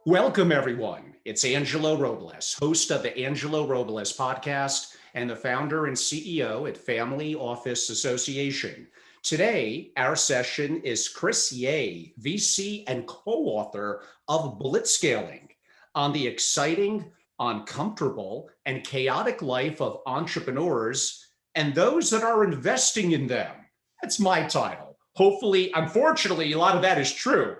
Welcome, everyone. It's Angelo Robles, host of the Angelo Robles podcast and the founder and CEO at Family Office Association. Today, our session is Chris Ye, VC and co-author of Blitzscaling, on the exciting, uncomfortable, and chaotic life of entrepreneurs and those that are investing in them. That's my title. Hopefully, unfortunately, a lot of that is true.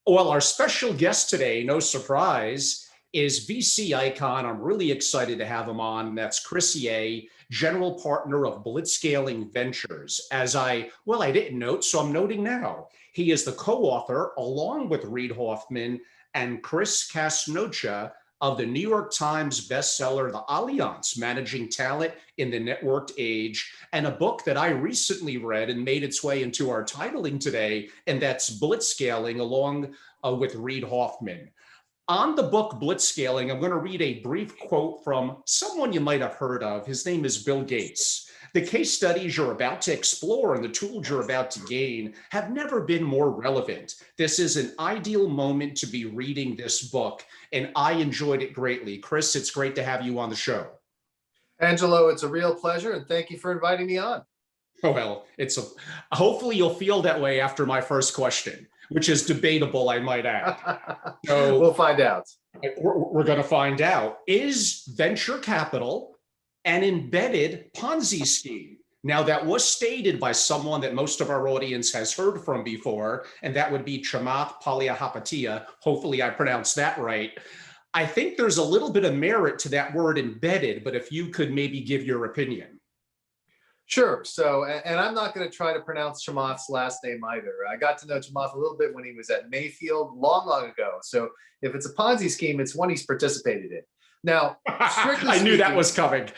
Well, our special guest today, no surprise, is VC icon. I'm really excited to have him on. That's Chris Ye, general partner of Blitzscaling Ventures. I didn't note, so I'm noting now. He is the co-author, along with Reid Hoffman and Chris Casnocha, of the New York Times bestseller, The Alliance, Managing Talent in the Networked Age, and a book that I recently read and made its way into our titling today, and that's Blitzscaling, along with Reid Hoffman. On the book Blitzscaling, I'm going to read a brief quote from someone you might have heard of. His name is Bill Gates. The case studies you're about to explore and the tools you're about to gain have never been more relevant. This is an ideal moment to be reading this book, and I enjoyed it greatly. Chris, it's great to have you on the show. Angelo, it's a real pleasure, and thank you for inviting me on. Oh, well, hopefully you'll feel that way after my first question, which is debatable, I might add. So we'll find out. We're going to find out. Is venture capital an embedded Ponzi scheme? Now, that was stated by someone that most of our audience has heard from before, and that would be Chamath Palihapitiya. Hopefully I pronounced that right. I think there's a little bit of merit to that word embedded, but if you could maybe give your opinion. Sure. So, and I'm not going to try to pronounce Chamath's last name either. I got to know Chamath a little bit when he was at Mayfield long ago. So if it's a Ponzi scheme, it's one he's participated in. Now, I knew that was coming.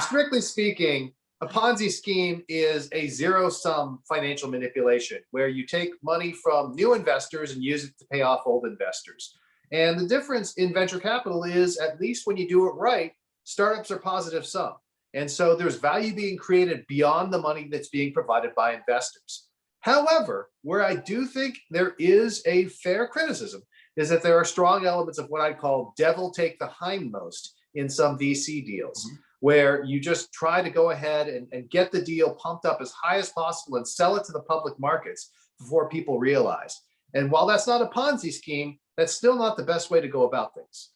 Strictly speaking, a Ponzi scheme is a zero-sum financial manipulation where you take money from new investors and use it to pay off old investors. And the difference in venture capital is, at least when you do it right, startups are positive sum. And so there's value being created beyond the money that's being provided by investors. However, where I do think there is a fair criticism is that there are strong elements of what I'd call devil take the hindmost in some VC deals, where you just try to go ahead and get the deal pumped up as high as possible and sell it to the public markets before people realize. And while that's not a Ponzi scheme, that's still not the best way to go about things.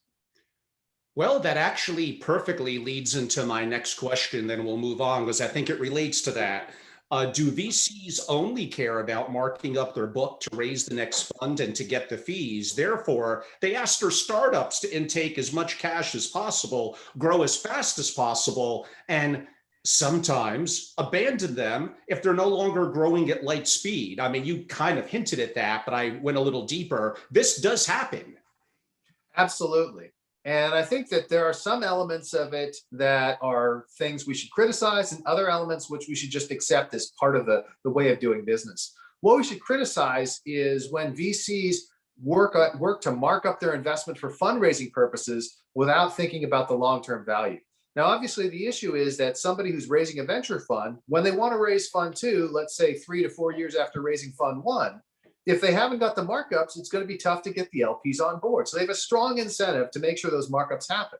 Well, that actually perfectly leads into my next question, then we'll move on, because I think it relates to that. Do VCs only care about marking up their book to raise the next fund and to get the fees? Therefore, they ask their startups to intake as much cash as possible, grow as fast as possible, and sometimes abandon them if they're no longer growing at light speed. I mean, you kind of hinted at that, but I went a little deeper. This does happen. Absolutely. And I think that there are some elements of it that are things we should criticize and other elements which we should just accept as part of the way of doing business. What we should criticize is when VCs work to mark up their investment for fundraising purposes without thinking about the long-term value. Now, obviously, the issue is that somebody who's raising a venture fund, when they want to raise fund 2, let's say 3 to 4 years after raising fund 1, if they haven't got the markups, it's going to be tough to get the LPs on board. So they have a strong incentive to make sure those markups happen.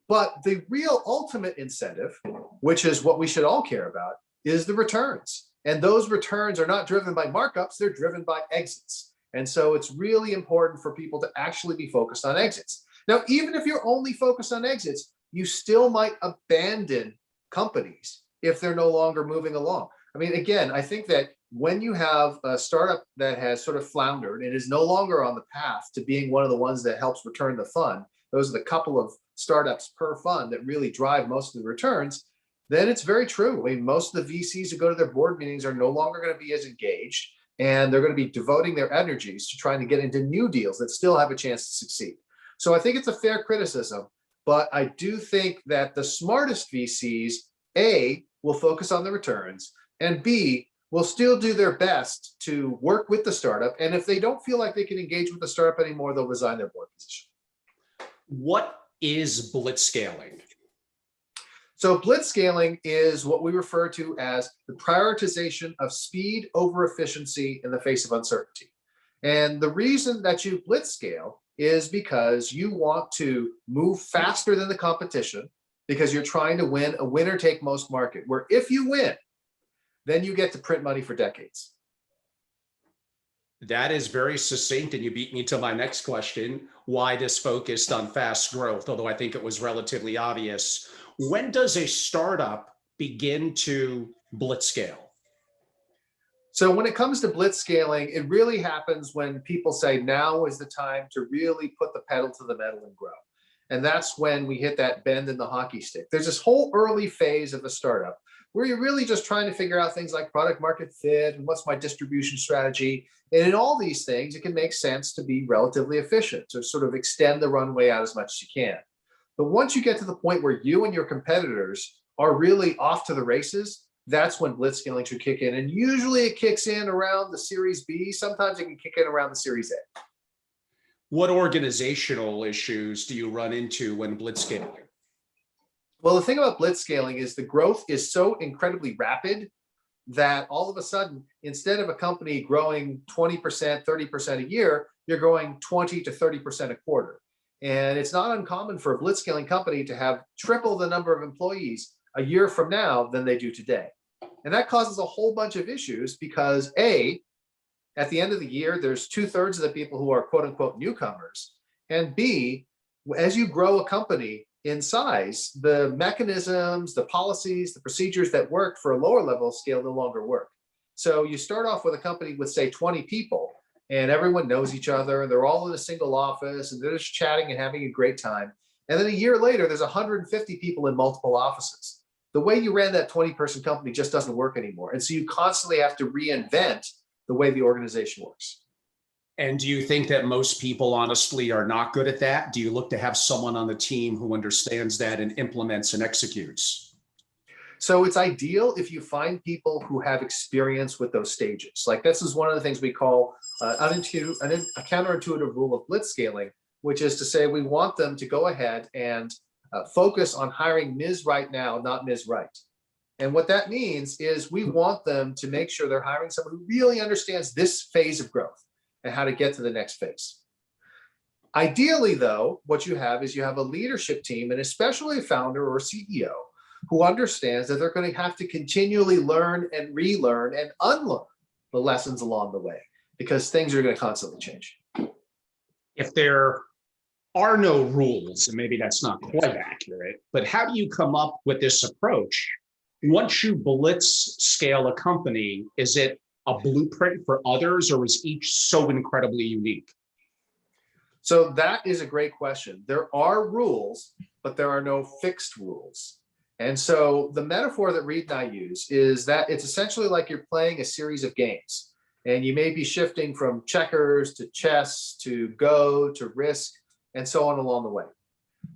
But the real ultimate incentive, which is what we should all care about, is the returns. And those returns are not driven by markups, they're driven by exits. And so it's really important for people to actually be focused on exits. Now, even if you're only focused on exits, you still might abandon companies if they're no longer moving along. I mean, again, I think that when you have a startup that has sort of floundered and is no longer on the path to being one of the ones that helps return the fund, those are the couple of startups per fund that really drive most of the returns, then it's very true. I mean, most of the VCs who go to their board meetings are no longer going to be as engaged, and they're going to be devoting their energies to trying to get into new deals that still have a chance to succeed. So I think it's a fair criticism, but I do think that the smartest VCs, A, will focus on the returns, and B, will still do their best to work with the startup. And if they don't feel like they can engage with the startup anymore, they'll resign their board position. What is blitzscaling? So blitzscaling is what we refer to as the prioritization of speed over efficiency in the face of uncertainty. And the reason that you blitzscale is because you want to move faster than the competition because you're trying to win a winner take most market, where if you win, then you get to print money for decades. That is very succinct, and you beat me to my next question, why this focused on fast growth, although I think it was relatively obvious. When does a startup begin to blitzscale? So when it comes to blitzscaling, it really happens when people say now is the time to really put the pedal to the metal and grow. And that's when we hit that bend in the hockey stick. There's this whole early phase of a startup where you're really just trying to figure out things like product market fit and what's my distribution strategy. And in all these things, it can make sense to be relatively efficient, to sort of extend the runway out as much as you can. But once you get to the point where you and your competitors are really off to the races, that's when blitzscaling should kick in. And usually it kicks in around the Series B. Sometimes it can kick in around the Series A. What organizational issues do you run into when blitzscaling? Well, the thing about blitzscaling is the growth is so incredibly rapid that all of a sudden, instead of a company growing 20%, 30% a year, you're growing 20 to 30% a quarter. And it's not uncommon for a blitzscaling company to have triple the number of employees a year from now than they do today. And that causes a whole bunch of issues because A, at the end of the year, there's 2/3 of the people who are quote unquote newcomers. And B, as you grow a company in size, the mechanisms, the policies, the procedures that work for a lower level scale no longer work. So you start off with a company with say 20 people and everyone knows each other. They're all in a single office and they're just chatting and having a great time. And then a year later, there's 150 people in multiple offices. The way you ran that 20-person company just doesn't work anymore. And so you constantly have to reinvent the way the organization works. And do you think that most people honestly are not good at that? Do you look to have someone on the team who understands that and implements and executes? So it's ideal if you find people who have experience with those stages. Like this is one of the things we call a counterintuitive rule of blitzscaling, which is to say we want them to go ahead and focus on hiring Ms. Right now, not Ms. Right. And what that means is we want them to make sure they're hiring someone who really understands this phase of growth and how to get to the next phase. Ideally, though, what you have is you have a leadership team, and especially a founder or CEO, who understands that they're going to have to continually learn and relearn and unlearn the lessons along the way because things are going to constantly change. If there are no rules, and maybe that's not quite accurate, but how do you come up with this approach? Once you blitz scale a company, is it a blueprint for others, or is each so incredibly unique? So that is a great question. There are rules, but there are no fixed rules. And so the metaphor that Reed and I use is that it's essentially like you're playing a series of games, and you may be shifting from checkers to chess to go to risk and so on along the way.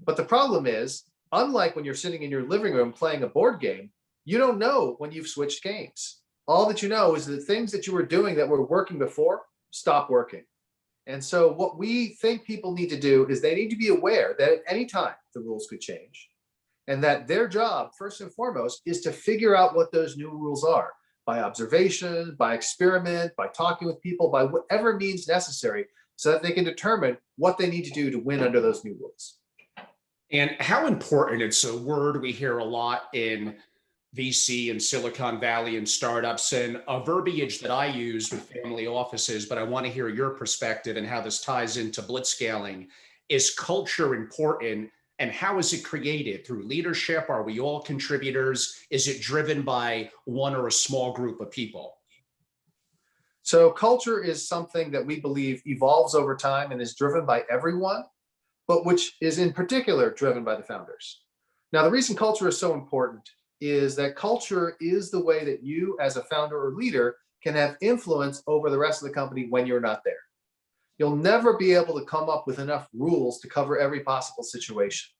But the problem is, unlike when you're sitting in your living room playing a board game, you don't know when you've switched games. All that you know is the things that you were doing that were working before stop working. And so what we think people need to do is they need to be aware that at any time the rules could change, and that their job, first and foremost, is to figure out what those new rules are by observation, by experiment, by talking with people, by whatever means necessary, so that they can determine what they need to do to win under those new rules. And how important, it's a word we hear a lot in VC and Silicon Valley and startups, and a verbiage that I use with family offices, but I want to hear your perspective and how this ties into blitzscaling. Is culture important, and how is it created? Through leadership? Are we all contributors? Is it driven by one or a small group of people? So culture is something that we believe evolves over time and is driven by everyone, but which is in particular driven by the founders. Now, the reason culture is so important is that culture is the way that you as a founder or leader can have influence over the rest of the company when you're not there. You'll never be able to come up with enough rules to cover every possible situation.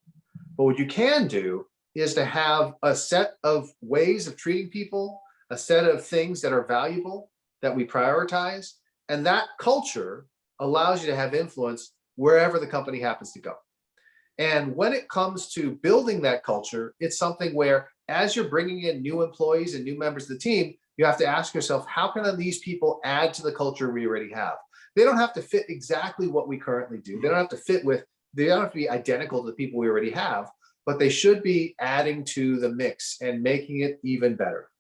But what you can do is to have a set of ways of treating people, a set of things that are valuable that we prioritize, and that culture allows you to have influence wherever the company happens to go. And when it comes to building that culture, it's something where as you're bringing in new employees and new members of the team, you have to ask yourself, how can these people add to the culture we already have? They don't have to fit exactly what we currently do. They don't have to they don't have to be identical to the people we already have, but they should be adding to the mix and making it even better.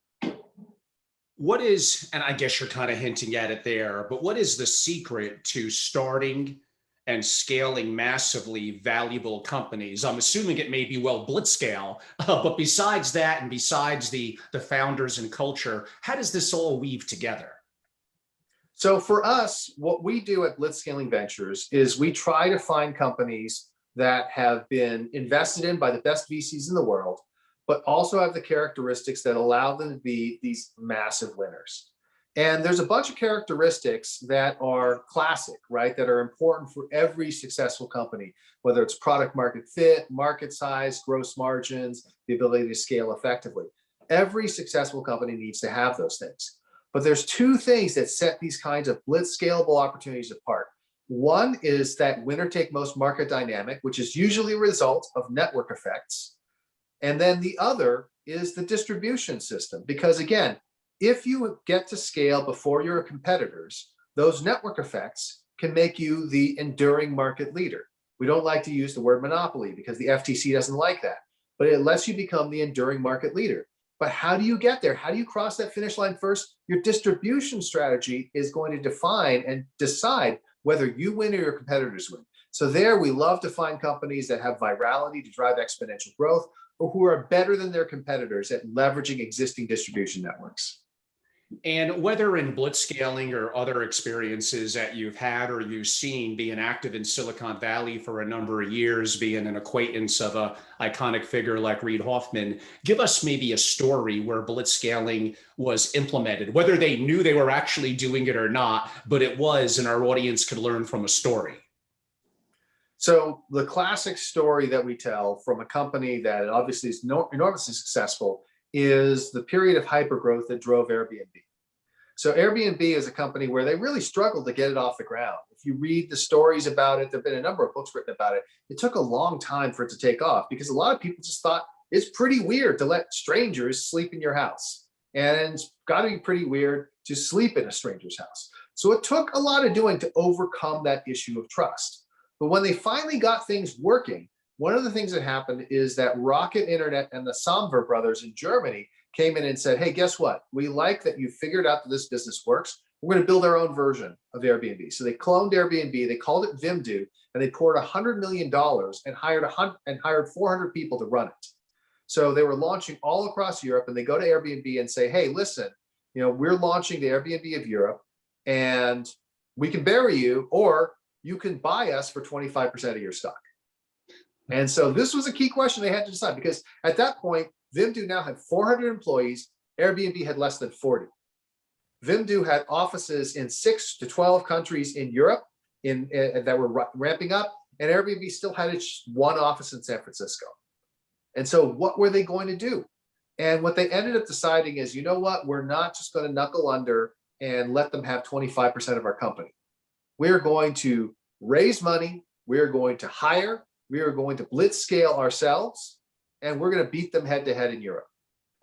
What is, and I guess you're kind of hinting at it there, but what is the secret to starting and scaling massively valuable companies? I'm assuming it may be, well, Blitzscale, but besides that, and besides the founders and culture, how does this all weave together? So for us, what we do at Blitzscaling Ventures is we try to find companies that have been invested in by the best VCs in the world, but also have the characteristics that allow them to be these massive winners. And there's a bunch of characteristics that are classic, right? That are important for every successful company, whether it's product market fit, market size, gross margins, the ability to scale effectively. Every successful company needs to have those things. But there's two things that set these kinds of blitz scalable opportunities apart. One is that winner take most market dynamic, which is usually a result of network effects. And then the other is the distribution system, because again, if you get to scale before your competitors, those network effects can make you the enduring market leader. We don't like to use the word monopoly because the FTC doesn't like that, but it lets you become the enduring market leader. But how do you get there? How do you cross that finish line first? Your distribution strategy is going to define and decide whether you win or your competitors win. So there, we love to find companies that have virality to drive exponential growth, or who are better than their competitors at leveraging existing distribution networks. And whether in blitzscaling or other experiences that you've had or you've seen, being active in Silicon Valley for a number of years, being an acquaintance of an iconic figure like Reid Hoffman, give us maybe a story where blitzscaling was implemented, whether they knew they were actually doing it or not, but it was, and our audience could learn from a story. So the classic story that we tell from a company that obviously is enormously successful is the period of hypergrowth that drove Airbnb. So Airbnb is a company where they really struggled to get it off the ground. If you read the stories about it, there have been a number of books written about it. It took a long time for it to take off because a lot of people just thought it's pretty weird to let strangers sleep in your house. And it's got to be pretty weird to sleep in a stranger's house. So it took a lot of doing to overcome that issue of trust. But when they finally got things working, one of the things that happened is that Rocket Internet and the Samver brothers in Germany came in and said, hey, guess what? We like that you figured out that this business works. We're going to build our own version of Airbnb. So they cloned Airbnb, they called it Vimdo, and they poured $100 million and hired 400 people to run it. So they were launching all across Europe, and they go to Airbnb and say, hey, listen, we're launching the Airbnb of Europe, and we can bury you, or you can buy us for 25% of your stock. And so this was a key question they had to decide, because at that point, Vimdo now had 400 employees. Airbnb had less than 40. Vimdo had offices in 6 to 12 countries in Europe that were ramping up, and Airbnb still had its one office in San Francisco. And so what were they going to do? And what they ended up deciding is, you know what, we're not just going to knuckle under and let them have 25% of our company. We're going to raise money, we're going to hire, we are going to blitz scale ourselves, and we're going to beat them head to head in Europe.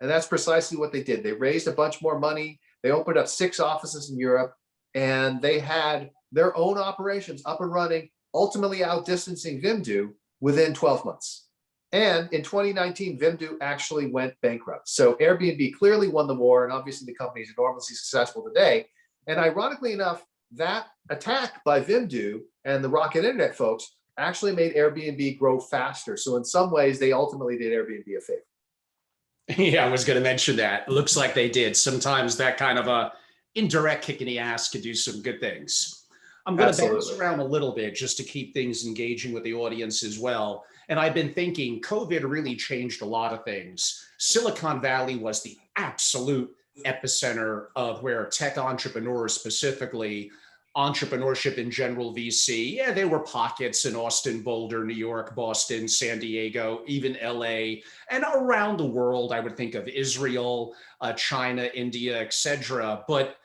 And that's precisely what they did. They raised a bunch more money. They opened up 6 offices in Europe, and they had their own operations up and running, ultimately outdistancing Vimdo within 12 months. And in 2019, Vimdo actually went bankrupt. So Airbnb clearly won the war, and obviously the company is enormously successful today. And ironically enough, that attack by Vimdo and the Rocket Internet folks actually made Airbnb grow faster. So in some ways, they ultimately did Airbnb a favor. Yeah, I was going to mention that. It looks like they did. Sometimes that kind of a indirect kick in the ass could do some good things. I'm going to bounce around a little bit just to keep things engaging with the audience as well. And I've been thinking COVID really changed a lot of things. Silicon Valley was the absolute epicenter of where tech entrepreneurs, specifically entrepreneurship in general, VC. Yeah, there were pockets in Austin, Boulder, New York, Boston, San Diego, even LA, and around the world. I would think of Israel, China, India, etc. But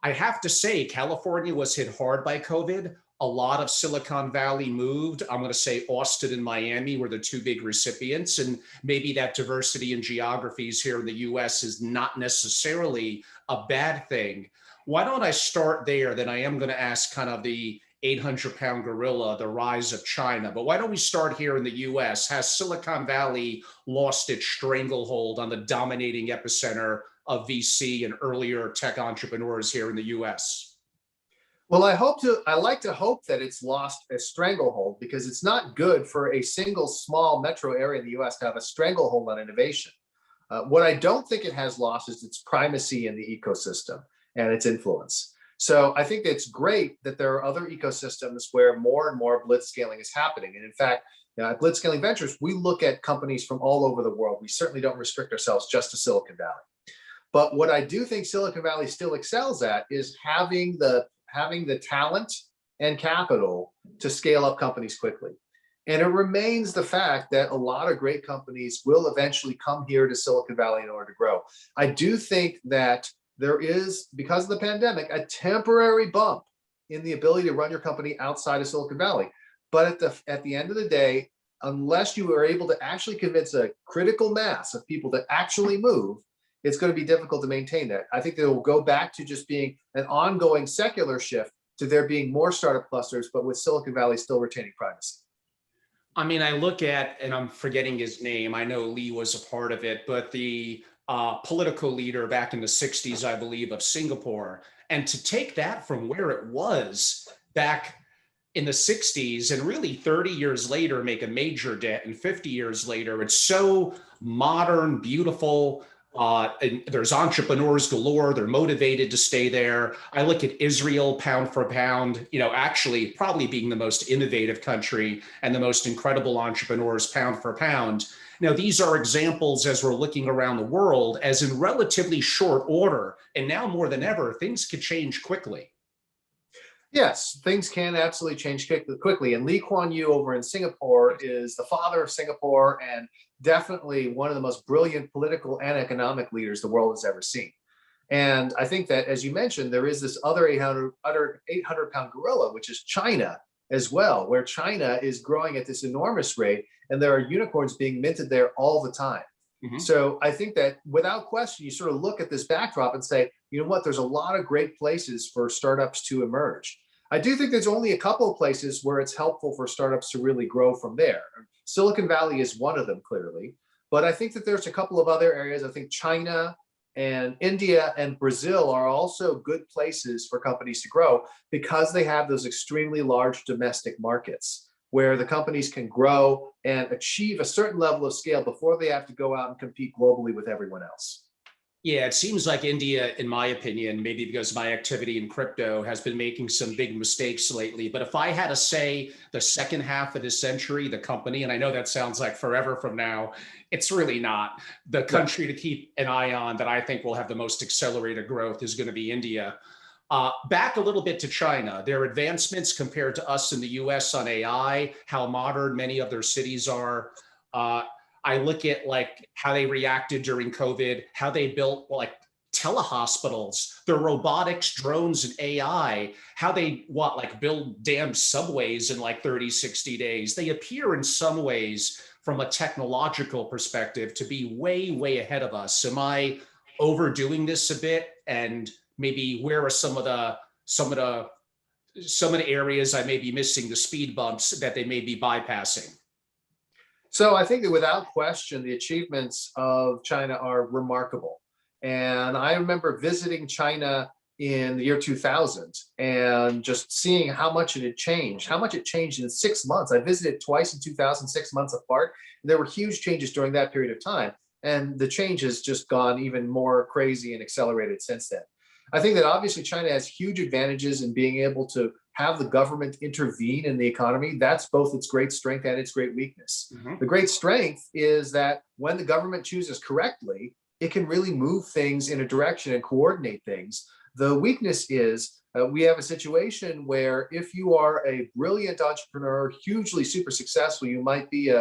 I have to say, California was hit hard by COVID. a lot of Silicon Valley moved. I'm going to say Austin and Miami were the two big recipients. And maybe that diversity in geographies here in the US is not necessarily a bad thing. Why don't I start there? Then I am going to ask kind of the 800-pound gorilla, the rise of China. But why don't we start here in the US? Has Silicon Valley lost its stranglehold on the dominating epicenter of VC and earlier tech entrepreneurs here in the US? Well, I like to hope that it's lost a stranglehold, because it's not good for a single small metro area in the US to have a stranglehold on innovation. What I don't think it has lost is its primacy in the ecosystem and its influence. So I think it's great that there are other ecosystems where more and more blitzscaling is happening. And in fact, at Blitzscaling Ventures, we look at companies from all over the world. We certainly don't restrict ourselves just to Silicon Valley. But what I do think Silicon Valley still excels at is having the talent and capital to scale up companies quickly. And it remains the fact that a lot of great companies will eventually come here to Silicon Valley in order to grow. I do think that there is, because of the pandemic, a temporary bump in the ability to run your company outside of Silicon Valley. But at the end of the day, unless you are able to actually convince a critical mass of people to actually move, it's going to be difficult to maintain that. I think they will go back to just being an ongoing secular shift to there being more startup clusters, but with Silicon Valley still retaining privacy. I mean, I look at, and I'm forgetting his name, I know Lee was a part of it, but the political leader back in the 60s, I believe, of Singapore. And to take that from where it was back in the 60s and really 30 years later, make a major dent, and 50 years later, it's so modern, beautiful. And there's entrepreneurs galore. They're motivated to stay there. I look at Israel pound for pound, actually probably being the most innovative country and the most incredible entrepreneurs pound for pound. Now, these are examples as we're looking around the world, as in relatively short order. And now more than ever, things could change quickly. Yes, things can absolutely change quickly. And Lee Kuan Yew over in Singapore is the father of Singapore, and definitely one of the most brilliant political and economic leaders the world has ever seen. And I think that, as you mentioned, there is this other 800-pound gorilla, which is China as well, where China is growing at this enormous rate, and there are unicorns being minted there all the time. Mm-hmm. So I think that without question, you sort of look at this backdrop and say, you know what, there's a lot of great places for startups to emerge. I do think there's only a couple of places where it's helpful for startups to really grow from there. Silicon Valley is one of them, clearly, but I think that there's a couple of other areas. I think China and India and Brazil are also good places for companies to grow, because they have those extremely large domestic markets where the companies can grow and achieve a certain level of scale before they have to go out and compete globally with everyone else. Yeah, it seems like India, in my opinion, maybe because of my activity in crypto, has been making some big mistakes lately. But if I had to say the second half of this century, the company, and I know that sounds like forever from now, it's really not. The country to keep an eye on that I think will have the most accelerated growth is going to be India. Back a little bit to China, their advancements compared to us in the US on AI, how modern many of their cities are. I look at like how they reacted during COVID, how they built like telehospitals, their robotics, drones, and AI, how they build damn subways in like 30, 60 days. They appear in some ways from a technological perspective to be way, way ahead of us. Am I overdoing this a bit? And maybe where are some of the areas I may be missing, the speed bumps that they may be bypassing? So I think that without question, the achievements of China are remarkable. And I remember visiting China in the year 2000 and just seeing how much it had changed, how much it changed in 6 months. I visited twice in 2000, 6 months apart. And there were huge changes during that period of time. And the change has just gone even more crazy and accelerated since then. I think that obviously China has huge advantages in being able to have the government intervene in the economy. That's both its great strength and its great weakness. Mm-hmm. The great strength is that when the government chooses correctly, it can really move things in a direction and coordinate things. The weakness is we have a situation where if you are a brilliant entrepreneur, hugely super successful, you might be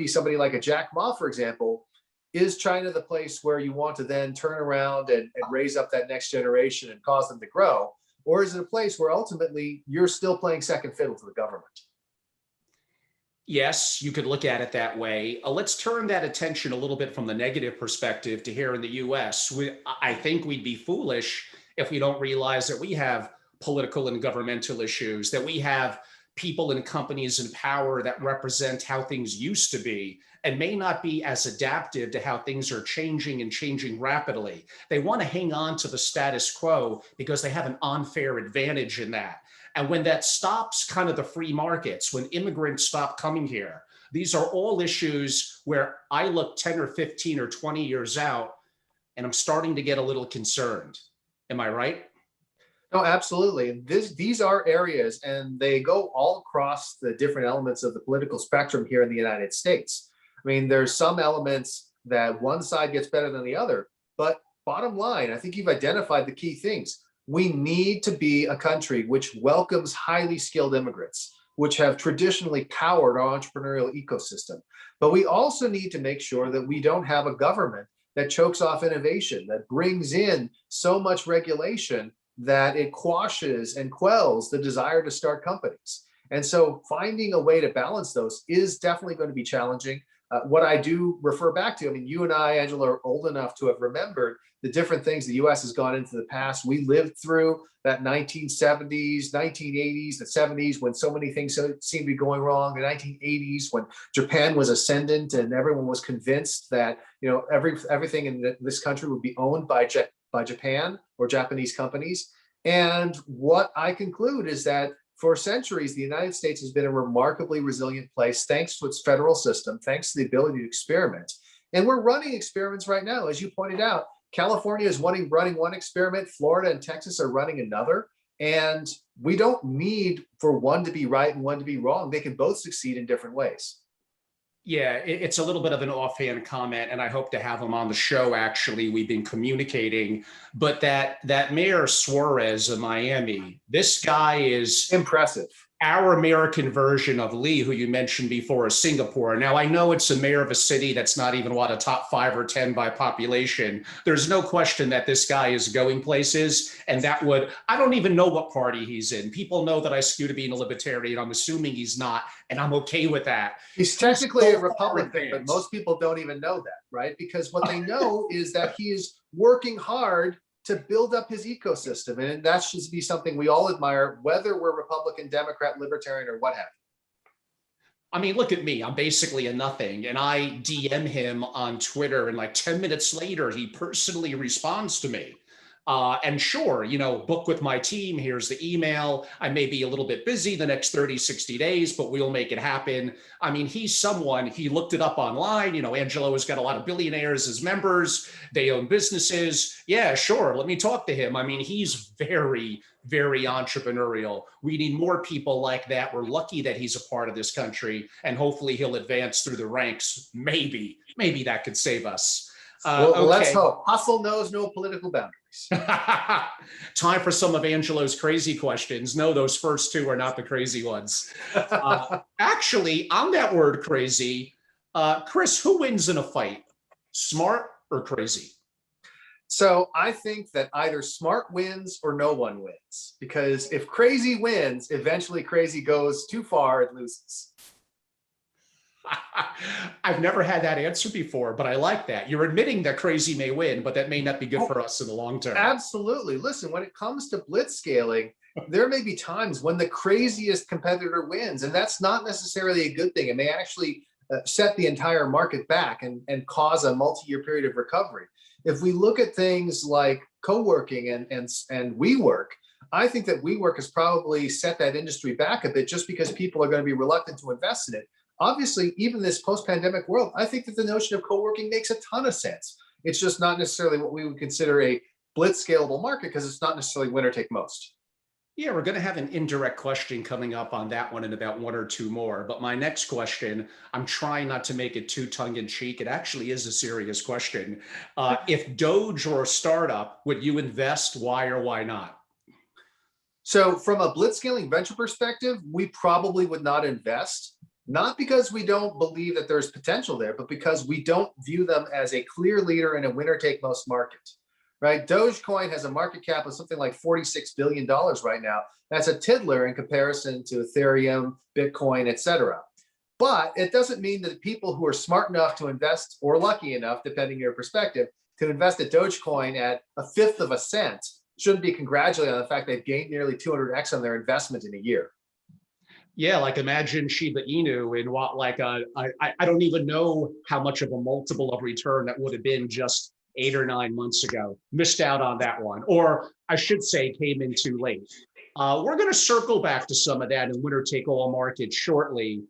somebody like a Jack Ma, for example. Is China the place where you want to then turn around and raise up that next generation and cause them to grow? Or is it a place where ultimately you're still playing second fiddle to the government? Yes, you could look at it that way. Let's turn that attention a little bit from the negative perspective to here in the US. I think we'd be foolish if we don't realize that we have political and governmental issues, that we have people and companies in power that represent how things used to be and may not be as adaptive to how things are changing and changing rapidly. They want to hang on to the status quo because they have an unfair advantage in that. And when that stops kind of the free markets, when immigrants stop coming here, these are all issues where I look 10 or 15 or 20 years out and I'm starting to get a little concerned. Am I right? No, absolutely. These are areas, and they go all across the different elements of the political spectrum here in the United States. I mean, there's some elements that one side gets better than the other, but bottom line, I think you've identified the key things. We need to be a country which welcomes highly skilled immigrants, which have traditionally powered our entrepreneurial ecosystem. But we also need to make sure that we don't have a government that chokes off innovation, that brings in so much regulation that it quashes and quells the desire to start companies. And so finding a way to balance those is definitely going to be challenging. What I do refer back to, I mean, you and I, Angela, are old enough to have remembered the different things the US has gone into the past. We lived through that 1970s, 1980s, the 70s, when so many things seemed to be going wrong, the 1980s, when Japan was ascendant and everyone was convinced that, you know, everything in this country would be owned by Japan or Japanese companies. And what I conclude is that for centuries, the United States has been a remarkably resilient place, thanks to its federal system, thanks to the ability to experiment. And we're running experiments right now. As you pointed out, California is running one experiment, Florida and Texas are running another. And we don't need for one to be right and one to be wrong. They can both succeed in different ways. Yeah, it's a little bit of an offhand comment, and I hope to have him on the show. Actually, we've been communicating, but that Mayor Suarez of Miami, this guy is impressive. Our American version of Lee, who you mentioned before, is Singapore. Now, I know it's a mayor of a city that's not even a top 5 or 10 by population. There's no question that this guy is going places, and I don't even know what party he's in. People know that I skew to being a libertarian. I'm assuming he's not, and I'm okay with that. He's technically a Republican, but most people don't even know that, right? Because what they know is that he is working hard to build up his ecosystem. And that should be something we all admire, whether we're Republican, Democrat, Libertarian, or what have you. I mean, look at me. I'm basically a nothing. And I DM him on Twitter, and like 10 minutes later, he personally responds to me. And sure, book with my team. Here's the email. I may be a little bit busy the next 30, 60 days, but we'll make it happen. I mean, he's someone, he looked it up online. Angelo has got a lot of billionaires as members. They own businesses. Yeah, sure. Let me talk to him. I mean, he's very, very entrepreneurial. We need more people like that. We're lucky that he's a part of this country, and hopefully he'll advance through the ranks. Maybe that could save us. Okay. Let's hope. Hustle knows no political boundaries. Time for some of Angelo's crazy questions. No, those first two are not the crazy ones. Actually, on that word crazy, Chris, who wins in a fight? Smart or crazy? So I think that either smart wins or no one wins. Because if crazy wins, eventually crazy goes too far and loses. I've never had that answer before, but I like that. You're admitting that crazy may win, but that may not be good for us in the long term. Absolutely. Listen, when it comes to blitzscaling, there may be times when the craziest competitor wins, and that's not necessarily a good thing. It may actually set the entire market back and cause a multi-year period of recovery. If we look at things like co-working and WeWork, I think that WeWork has probably set that industry back a bit just because people are going to be reluctant to invest in it. Obviously, even this post-pandemic world, I think that the notion of co-working makes a ton of sense. It's just not necessarily what we would consider a blitz scalable market because it's not necessarily winner take most. Yeah, we're going to have an indirect question coming up on that one in about one or two more. But my next question, I'm trying not to make it too tongue-in-cheek. It actually is a serious question. If Doge or a startup, would you invest? Why or why not? So from a blitzscaling venture perspective, we probably would not invest. Not because we don't believe that there's potential there, but because we don't view them as a clear leader in a winner-take-most market. right? Dogecoin has a market cap of something like $46 billion right now. That's a tiddler in comparison to Ethereum, Bitcoin, etc. But it doesn't mean that people who are smart enough to invest, or lucky enough, depending on your perspective, to invest at Dogecoin at a fifth of a cent shouldn't be congratulated on the fact they've gained nearly 200x on their investment in a year. Yeah, like imagine Shiba Inu in what, like I don't even know how much of a multiple of return that would have been just 8 or 9 months ago. Missed out on that one, or I should say, came in too late. We're going to circle back to some of that in winner take all markets shortly.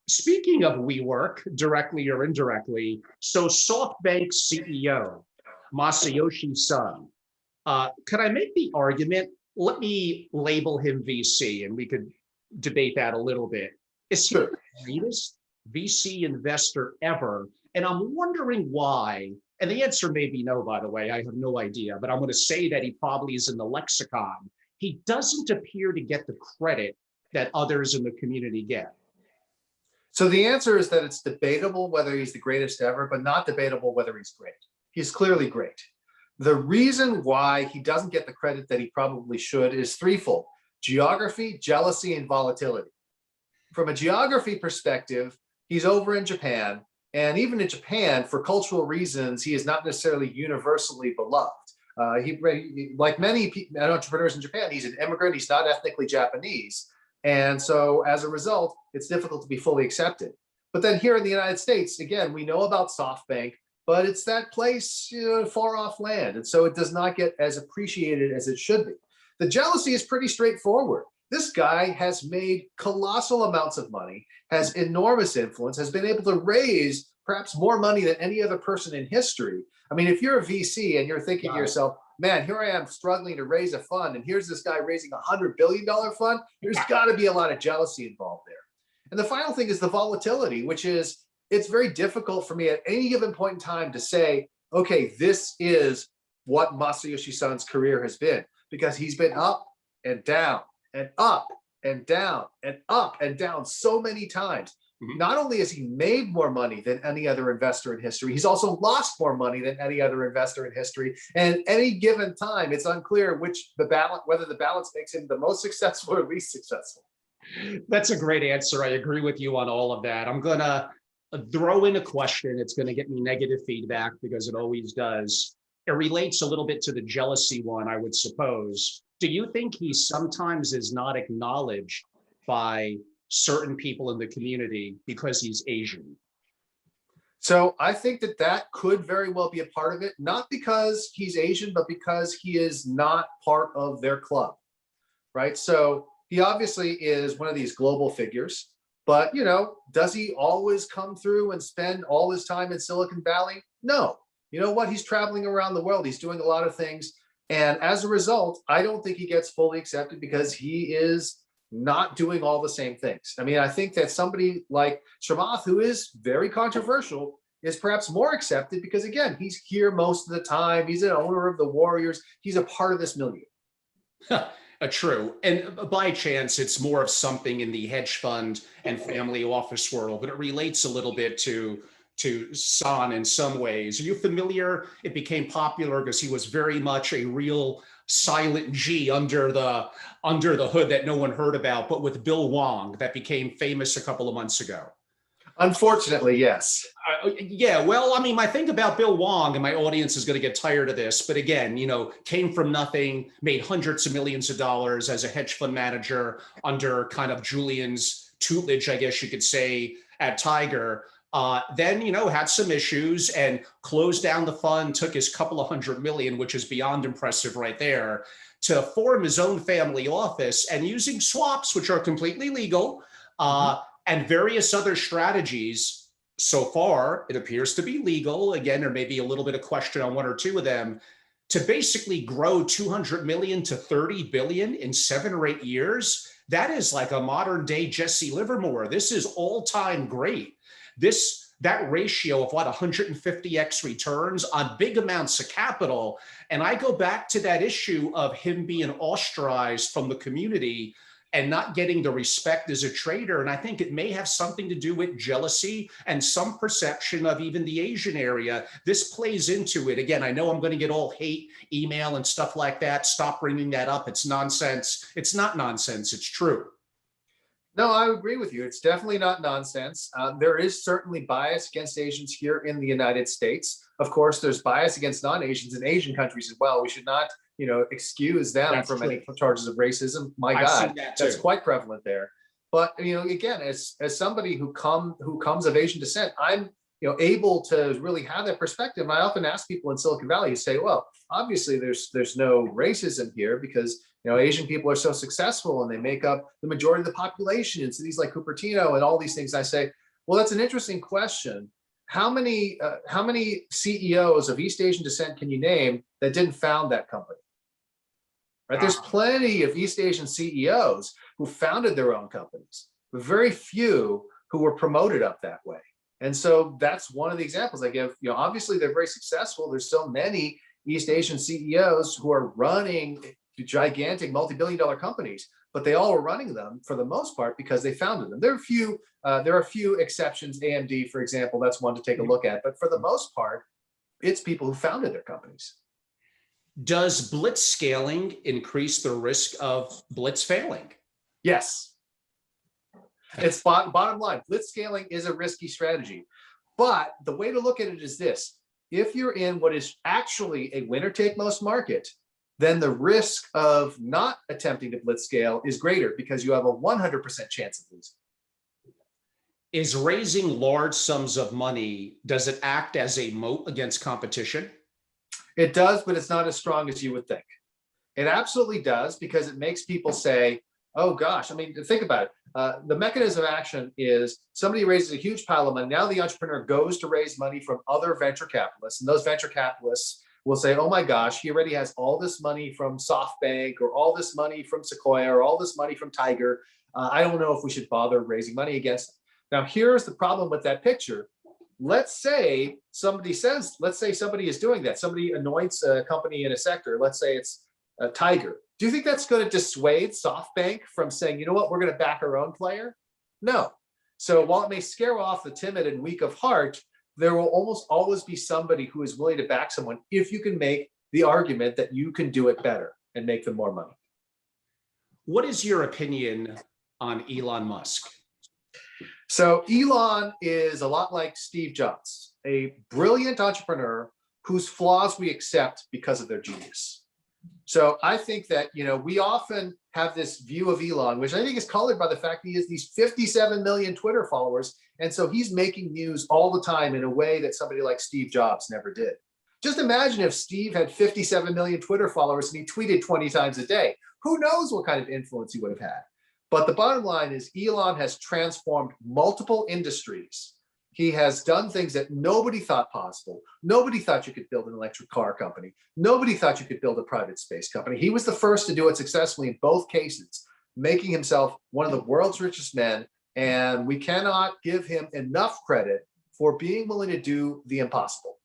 Speaking of WeWork, directly or indirectly, so SoftBank CEO Masayoshi Son, could I make the argument? Let me label him VC, and we could debate that a little bit. Is he the greatest VC investor ever? And I'm wondering why. And the answer may be no, by the way. I have no idea, but I'm going to say that he probably is in the lexicon. He doesn't appear to get the credit that others in the community get. So the answer is that it's debatable whether he's the greatest ever, but not debatable whether he's great. He's clearly great. The reason why he doesn't get the credit that he probably should is threefold: geography, jealousy, and volatility. From a geography perspective, he's over in Japan, and even in Japan, for cultural reasons, he is not necessarily universally beloved. Like many entrepreneurs in Japan, he's an immigrant, he's not ethnically Japanese. And so as a result, it's difficult to be fully accepted. But then here in the United States, again, we know about SoftBank, but it's that place, far off land. And so it does not get as appreciated as it should be. The jealousy is pretty straightforward. This guy has made colossal amounts of money, has enormous influence, has been able to raise perhaps more money than any other person in history. I mean, if you're a VC and you're thinking to yourself, man, here I am struggling to raise a fund, and here's this guy raising $100 billion fund, there's got to be a lot of jealousy involved there. And the final thing is the volatility, which is, it's very difficult for me at any given point in time to say, okay, this is what Masayoshi Son's career has been, because he's been up and down and up and down and up and down so many times. Not only has he made more money than any other investor in history, he's also lost more money than any other investor in history. And at any given time, it's unclear whether the balance makes him the most successful or least successful. That's a great answer. I agree with you on all of that. I'm going to throw in a question. It's going to get me negative feedback because it always does. It relates a little bit to the jealousy one, I would suppose. Do you think he sometimes is not acknowledged by certain people in the community because he's Asian? So I think that could very well be a part of it, not because he's Asian, but because he is not part of their club, right? So he obviously is one of these global figures, but does he always come through and spend all his time in Silicon Valley? No. You know what? He's traveling around the world. He's doing a lot of things. And as a result, I don't think he gets fully accepted because he is not doing all the same things. I mean, I think that somebody like Chamath, who is very controversial, is perhaps more accepted because, again, he's here most of the time. He's an owner of the Warriors. He's a part of this milieu. True. And by chance, it's more of something in the hedge fund and family office world, but it relates a little bit to Son in some ways. Are you familiar? It became popular because he was very much a real silent G under the hood that no one heard about, but with Bill Wong, that became famous a couple of months ago. Unfortunately, yes. Yeah, well, I mean, my thing about Bill Wong, and my audience is going to get tired of this, but again, came from nothing, made hundreds of millions of dollars as a hedge fund manager under kind of Julian's tutelage, I guess you could say, at Tiger. Then, had some issues and closed down the fund, took his couple of $100 million, which is beyond impressive right there, to form his own family office, and using swaps, which are completely legal, and various other strategies. So far, it appears to be legal. Again, there may be a little bit of question on one or two of them, to basically grow 200 million to 30 billion in 7 or 8 years. That is like a modern day Jesse Livermore. This is all-time great. That ratio of 150x returns on big amounts of capital. And I go back to that issue of him being ostracized from the community. and not getting the respect as a trader. And I think it may have something to do with jealousy and some perception of even the Asian area. This plays into it. Again, I know I'm going to get all hate email and stuff like that. Stop bringing that up. It's nonsense. It's not nonsense. It's true. No, I agree with you. It's definitely not nonsense. There is certainly bias against Asians here in the United States. Of course, there's bias against non-Asians in Asian countries as well. We should not, excuse them from any charges of racism. My God, that's quite prevalent there. But again, as somebody who comes of Asian descent, I'm able to really have that perspective. And I often ask people in Silicon Valley, you say, well, obviously there's no racism here because Asian people are so successful and they make up the majority of the population in cities like Cupertino and all these things. I say, well, that's an interesting question. How many CEOs of East Asian descent can you name that didn't found that company? Right? There's plenty of East Asian CEOs who founded their own companies, but very few who were promoted up that way. And so that's one of the examples I give. Obviously they're very successful. There's so many East Asian CEOs who are running gigantic multi-billion-dollar companies, but they all are running them for the most part because they founded them. There are a few exceptions. AMD, for example, that's one to take a look at. But for the most part, it's people who founded their companies. Does blitzscaling increase the risk of blitz failing? Yes. It's bottom line. Blitzscaling is a risky strategy. But the way to look at it is this. If you're in what is actually a winner-take-most market, then the risk of not attempting to blitzscale is greater because you have a 100% chance of losing. Is raising large sums of money, does it act as a moat against competition? It does, but it's not as strong as you would think. It absolutely does because it makes people say, oh gosh, think about it. The mechanism of action is somebody raises a huge pile of money. Now the entrepreneur goes to raise money from other venture capitalists, and those venture capitalists will say, oh my gosh, he already has all this money from SoftBank or all this money from Sequoia or all this money from Tiger. I don't know if we should bother raising money against him. Now, here's the problem with that picture. Let's say somebody is doing that. Somebody anoints a company in a sector. Let's say it's Tiger. Do you think that's going to dissuade SoftBank from saying, you know what, we're going to back our own player? No. So while it may scare off the timid and weak of heart, there will almost always be somebody who is willing to back someone if you can make the argument that you can do it better and make them more money. What is your opinion on Elon Musk? So Elon is a lot like Steve Jobs, a brilliant entrepreneur whose flaws we accept because of their genius. So I think that, we often have this view of Elon, which I think is colored by the fact that he has these 57 million Twitter followers. And so he's making news all the time in a way that somebody like Steve Jobs never did. Just imagine if Steve had 57 million Twitter followers and he tweeted 20 times a day. Who knows what kind of influence he would have had? But the bottom line is Elon has transformed multiple industries. He has done things that nobody thought possible. Nobody thought you could build an electric car company. Nobody thought you could build a private space company. He was the first to do it successfully in both cases, making himself one of the world's richest men. And we cannot give him enough credit for being willing to do the impossible.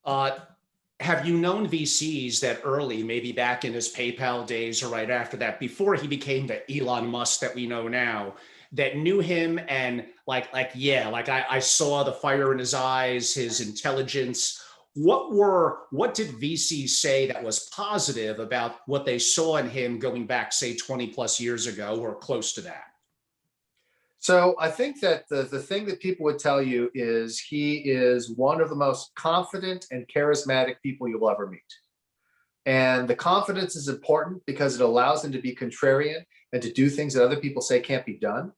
Have you known VCs that early, maybe back in his PayPal days or right after that, before he became the Elon Musk that we know now, that knew him and I saw the fire in his eyes, his intelligence? What did VCs say that was positive about what they saw in him going back, say, 20 plus years ago or close to that? So I think that the thing that people would tell you is he is one of the most confident and charismatic people you'll ever meet. And the confidence is important because it allows him to be contrarian and to do things that other people say can't be done.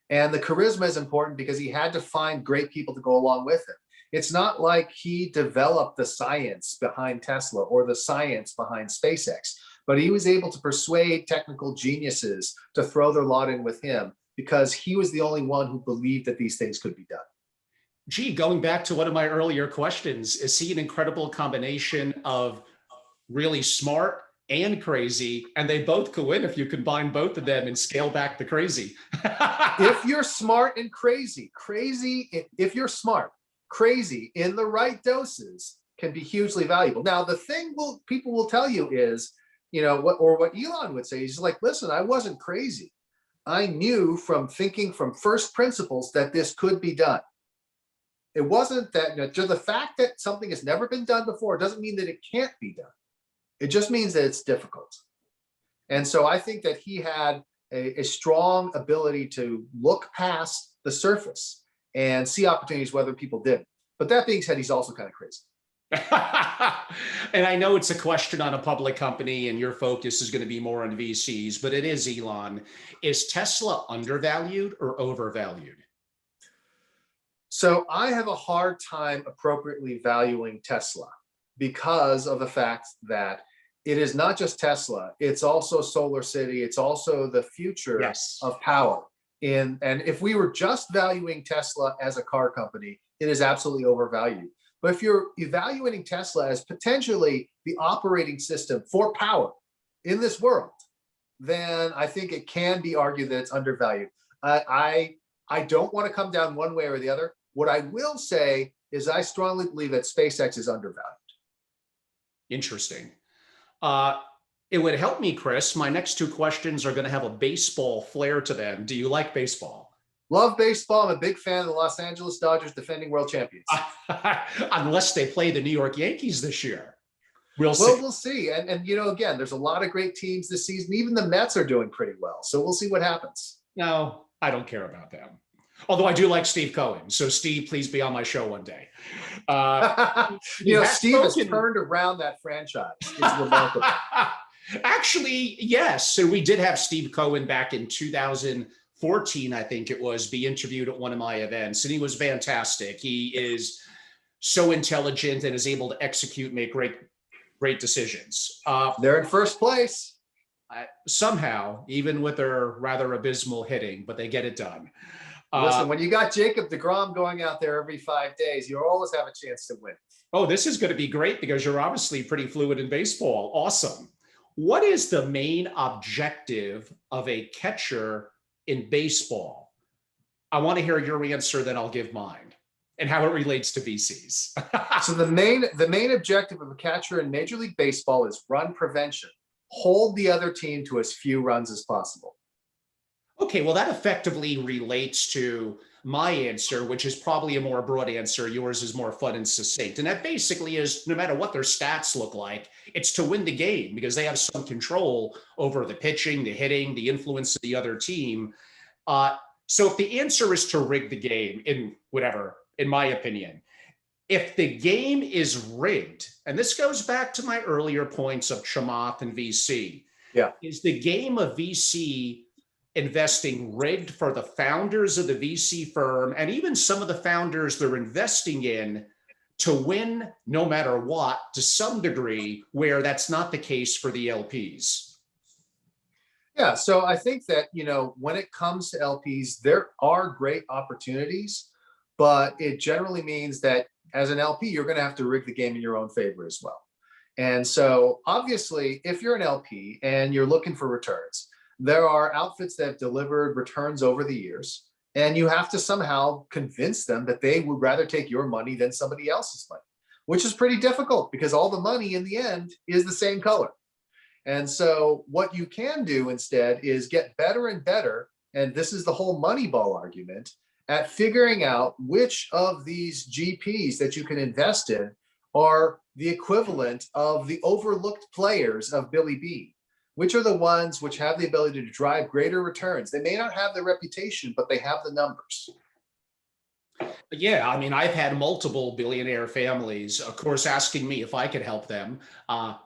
And the charisma is important because he had to find great people to go along with him. It's not like he developed the science behind Tesla or the science behind SpaceX, but he was able to persuade technical geniuses to throw their lot in with him because he was the only one who believed that these things could be done. Gee, going back to one of my earlier questions, is he an incredible combination of really smart and crazy, and they both could win if you combine both of them and scale back the crazy? If you're smart and crazy, if you're smart, crazy in the right doses can be hugely valuable. Now, the thing people will tell you is what Elon would say. He's like, listen, I wasn't crazy. I knew from thinking from first principles that this could be done. It wasn't that, just the fact that something has never been done before doesn't mean that it can't be done. It just means that it's difficult. And so I think that he had a strong ability to look past the surface and see opportunities whether people did. But that being said, he's also kind of crazy. And I know it's a question on a public company and your focus is going to be more on VCs, but it is Elon. Is Tesla undervalued or overvalued? So I have a hard time appropriately valuing Tesla because of the fact that it is not just Tesla, it's also Solar City, it's also the future of power. And if we were just valuing Tesla as a car company, it is absolutely overvalued. But if you're evaluating Tesla as potentially the operating system for power in this world, then I think it can be argued that it's undervalued. I don't want to come down one way or the other. What I will say is I strongly believe that SpaceX is undervalued. Interesting. It would help me, Chris. My next two questions are going to have a baseball flair to them. Do you like baseball? Love baseball. I'm a big fan of the Los Angeles Dodgers defending world champions. Unless they play the New York Yankees this year. We'll see. And again, there's a lot of great teams this season. Even the Mets are doing pretty well. So we'll see what happens. No, I don't care about them. Although I do like Steve Cohen. So Steve, please be on my show one day. Steve has turned around that franchise. It's remarkable. Actually, yes. So we did have Steve Cohen back in 2014, I think it was, be interviewed at one of my events. And he was fantastic. He is so intelligent and is able to execute, make great decisions. They're in first place. Somehow, even with their rather abysmal hitting, but they get it done. Listen, when you got Jacob deGrom going out there every 5 days, you always have a chance to win. Oh, this is going to be great because you're obviously pretty fluid in baseball. Awesome. What is the main objective of a catcher in baseball? I want to hear your answer, then I'll give mine and how it relates to VCs. So the main objective of a catcher in Major League Baseball is run prevention. Hold the other team to as few runs as possible. Okay, well, that effectively relates to my answer, which is probably a more broad answer. Yours is more fun and succinct. And that basically is, no matter what their stats look like, it's to win the game because they have some control over the pitching, the hitting, the influence of the other team. So if the answer is to rig the game, in my opinion, if the game is rigged, and this goes back to my earlier points of Chamath and VC, is the game of VC investing rigged for the founders of the VC firm and even some of the founders they're investing in to win no matter what, to some degree, where that's not the case for the LPs? Yeah, so I think that, when it comes to LPs, there are great opportunities, but it generally means that as an LP, you're going to have to rig the game in your own favor as well. And so obviously, if you're an LP and you're looking for returns, there are outfits that have delivered returns over the years, and you have to somehow convince them that they would rather take your money than somebody else's money, which is pretty difficult because all the money in the end is the same color. And so what you can do instead is get better and better, and this is the whole Moneyball argument, at figuring out which of these GPs that you can invest in are the equivalent of the overlooked players of Billy Beane. Which are the ones which have the ability to drive greater returns? They may not have the reputation, but they have the numbers. Yeah, I mean, I've had multiple billionaire families, of course, asking me if I could help them. I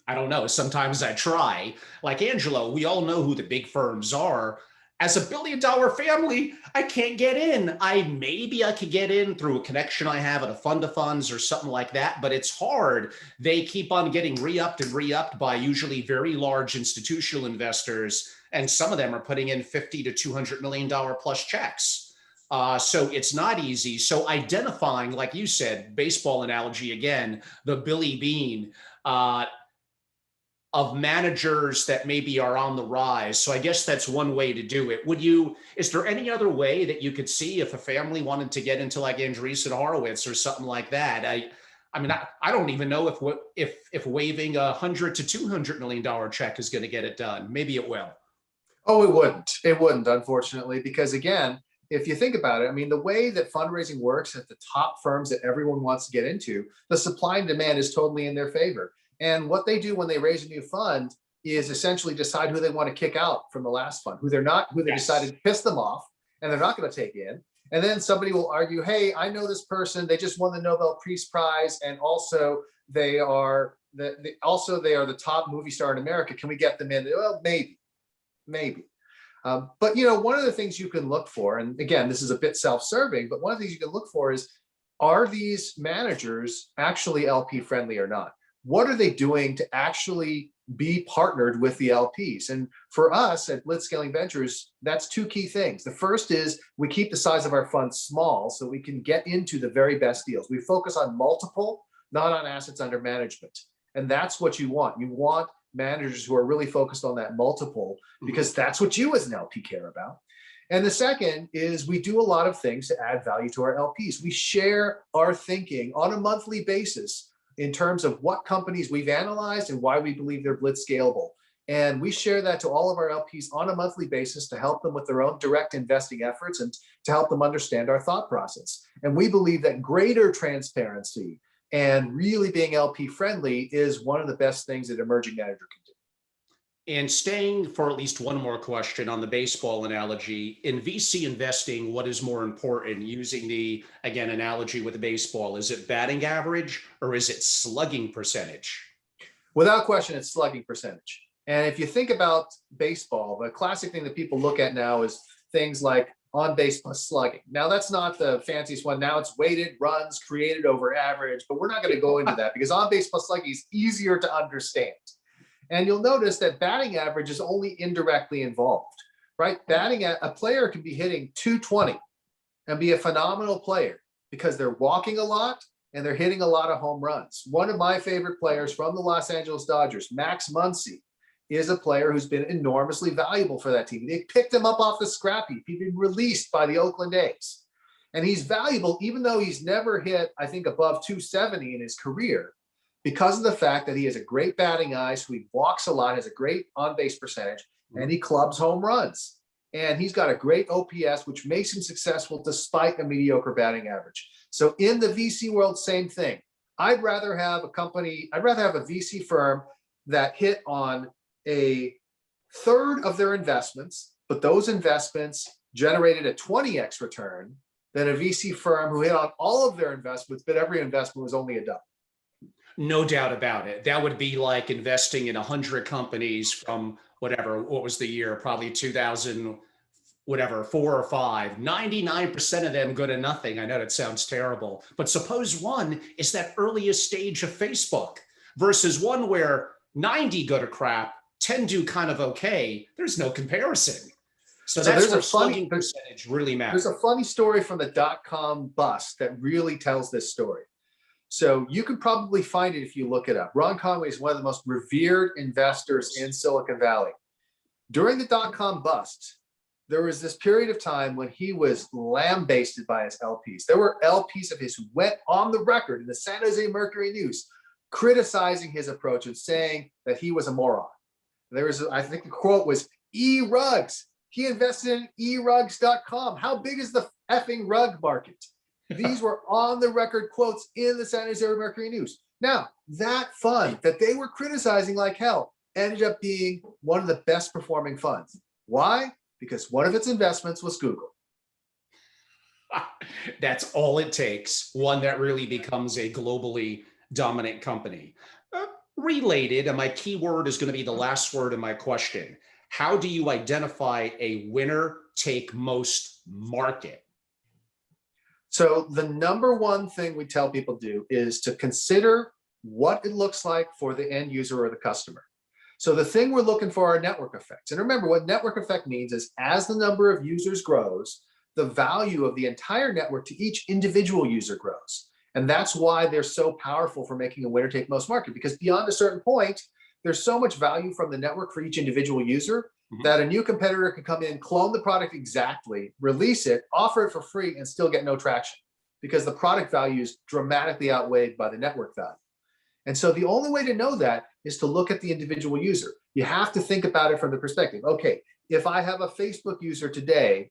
don't know. Sometimes I try. Like Angelo, we all know who the big firms are. As a $1 billion family, I can't get in. Maybe I could get in through a connection I have at a fund of funds or something like that, but it's hard. They keep on getting re-upped and re-upped by usually very large institutional investors, and some of them are putting in $50 to $200 million plus checks. So it's not easy. So identifying, like you said, baseball analogy again, the Billy Beane of managers that maybe are on the rise. So I guess that's one way to do it. Is there any other way that you could see if a family wanted to get into like Andreessen Horowitz or something like that? I mean, I don't even know if waiving $100 to $200 million check is going to get it done. Maybe it will. Oh, it wouldn't. It wouldn't, unfortunately, because again, if you think about it, I mean, the way that fundraising works at the top firms that everyone wants to get into, the supply and demand is totally in their favor. And what they do when they raise a new fund is essentially decide who they want to kick out from the last fund, who they decided to piss them off and they're not going to take in. And then somebody will argue, hey, I know this person, they just won the Nobel Peace Prize, and also they are the top movie star in America. Can we get them in? Well, maybe. But one of the things you can look for, and again, this is a bit self-serving, but one of the things you can look for is, are these managers actually LP friendly or not? What are they doing to actually be partnered with the LPs? And for us at Blitzscaling Ventures, that's two key things. The first is we keep the size of our fund small so we can get into the very best deals. We focus on multiple, not on assets under management. And that's what you want. You want managers who are really focused on that multiple, because that's what you as an LP care about. And the second is we do a lot of things to add value to our LPs. We share our thinking on a monthly basis in terms of what companies we've analyzed and why we believe they're Blitz scalable. And we share that to all of our LPs on a monthly basis to help them with their own direct investing efforts and to help them understand our thought process. And we believe that greater transparency and really being LP friendly is one of the best things that emerging manager can do. And staying for at least one more question on the baseball analogy, in VC investing, what is more important? Using the, again, analogy with baseball, is it batting average or is it slugging percentage? Without question, it's slugging percentage. And if you think about baseball, the classic thing that people look at now is things like on base plus slugging. Now, that's not the fanciest one. Now it's weighted runs created over average, but we're not going to go into that because on base plus slugging is easier to understand. And you'll notice that batting average is only indirectly involved, right? A player can be hitting 220 and be a phenomenal player because they're walking a lot and they're hitting a lot of home runs. One of my favorite players from the Los Angeles Dodgers, Max Muncie, is a player who's been enormously valuable for that team. They picked him up off the scrap heap. He'd been released by the Oakland A's. And he's valuable, even though he's never hit, I think, above 270 in his career, because of the fact that he has a great batting eye, so he walks a lot, has a great on-base percentage, and he clubs home runs. And he's got a great OPS, which makes him successful despite a mediocre batting average. So in the VC world, same thing. I'd rather have a VC firm that hit on a third of their investments, but those investments generated a 20x return, than a VC firm who hit on all of their investments, but every investment was only a double. No doubt about it. That would be like investing in 100 companies from what was the year? Probably 2000, 4 or 5. 99% of them go to nothing. I know that sounds terrible, but suppose one is that earliest stage of Facebook versus one where 90 go to crap, 10 do kind of okay. There's no comparison. So that's where slugging percentage really matters. There's a funny story from the dot-com bust that really tells this story. So you can probably find it if you look it up. Ron Conway is one of the most revered investors in Silicon Valley. During the dot-com bust, there was this period of time when he was lambasted by his LPs. There were LPs of his who went on the record in the San Jose Mercury News criticizing his approach and saying that he was a moron. I think the quote was, "E-Rugs. He invested in erugs.com. How big is the effing rug market?" These were on the record quotes in the San Jose Mercury News. Now, that fund that they were criticizing like hell ended up being one of the best performing funds. Why? Because one of its investments was Google. That's all it takes. One that really becomes a globally dominant company. Related, and my keyword is going to be the last word in my question. How do you identify a winner take most market? So the number one thing we tell people to do is to consider what it looks like for the end user or the customer. So the thing we're looking for are network effects. And remember, what network effect means is as the number of users grows, the value of the entire network to each individual user grows. And that's why they're so powerful for making a winner take most market, because beyond a certain point, there's so much value from the network for each individual user that a new competitor can come in, clone the product exactly, release it, offer it for free, and still get no traction. because the product value is dramatically outweighed by the network value. And so the only way to know that is to look at the individual user. You have to think about it from the perspective, okay, if I have a Facebook user today,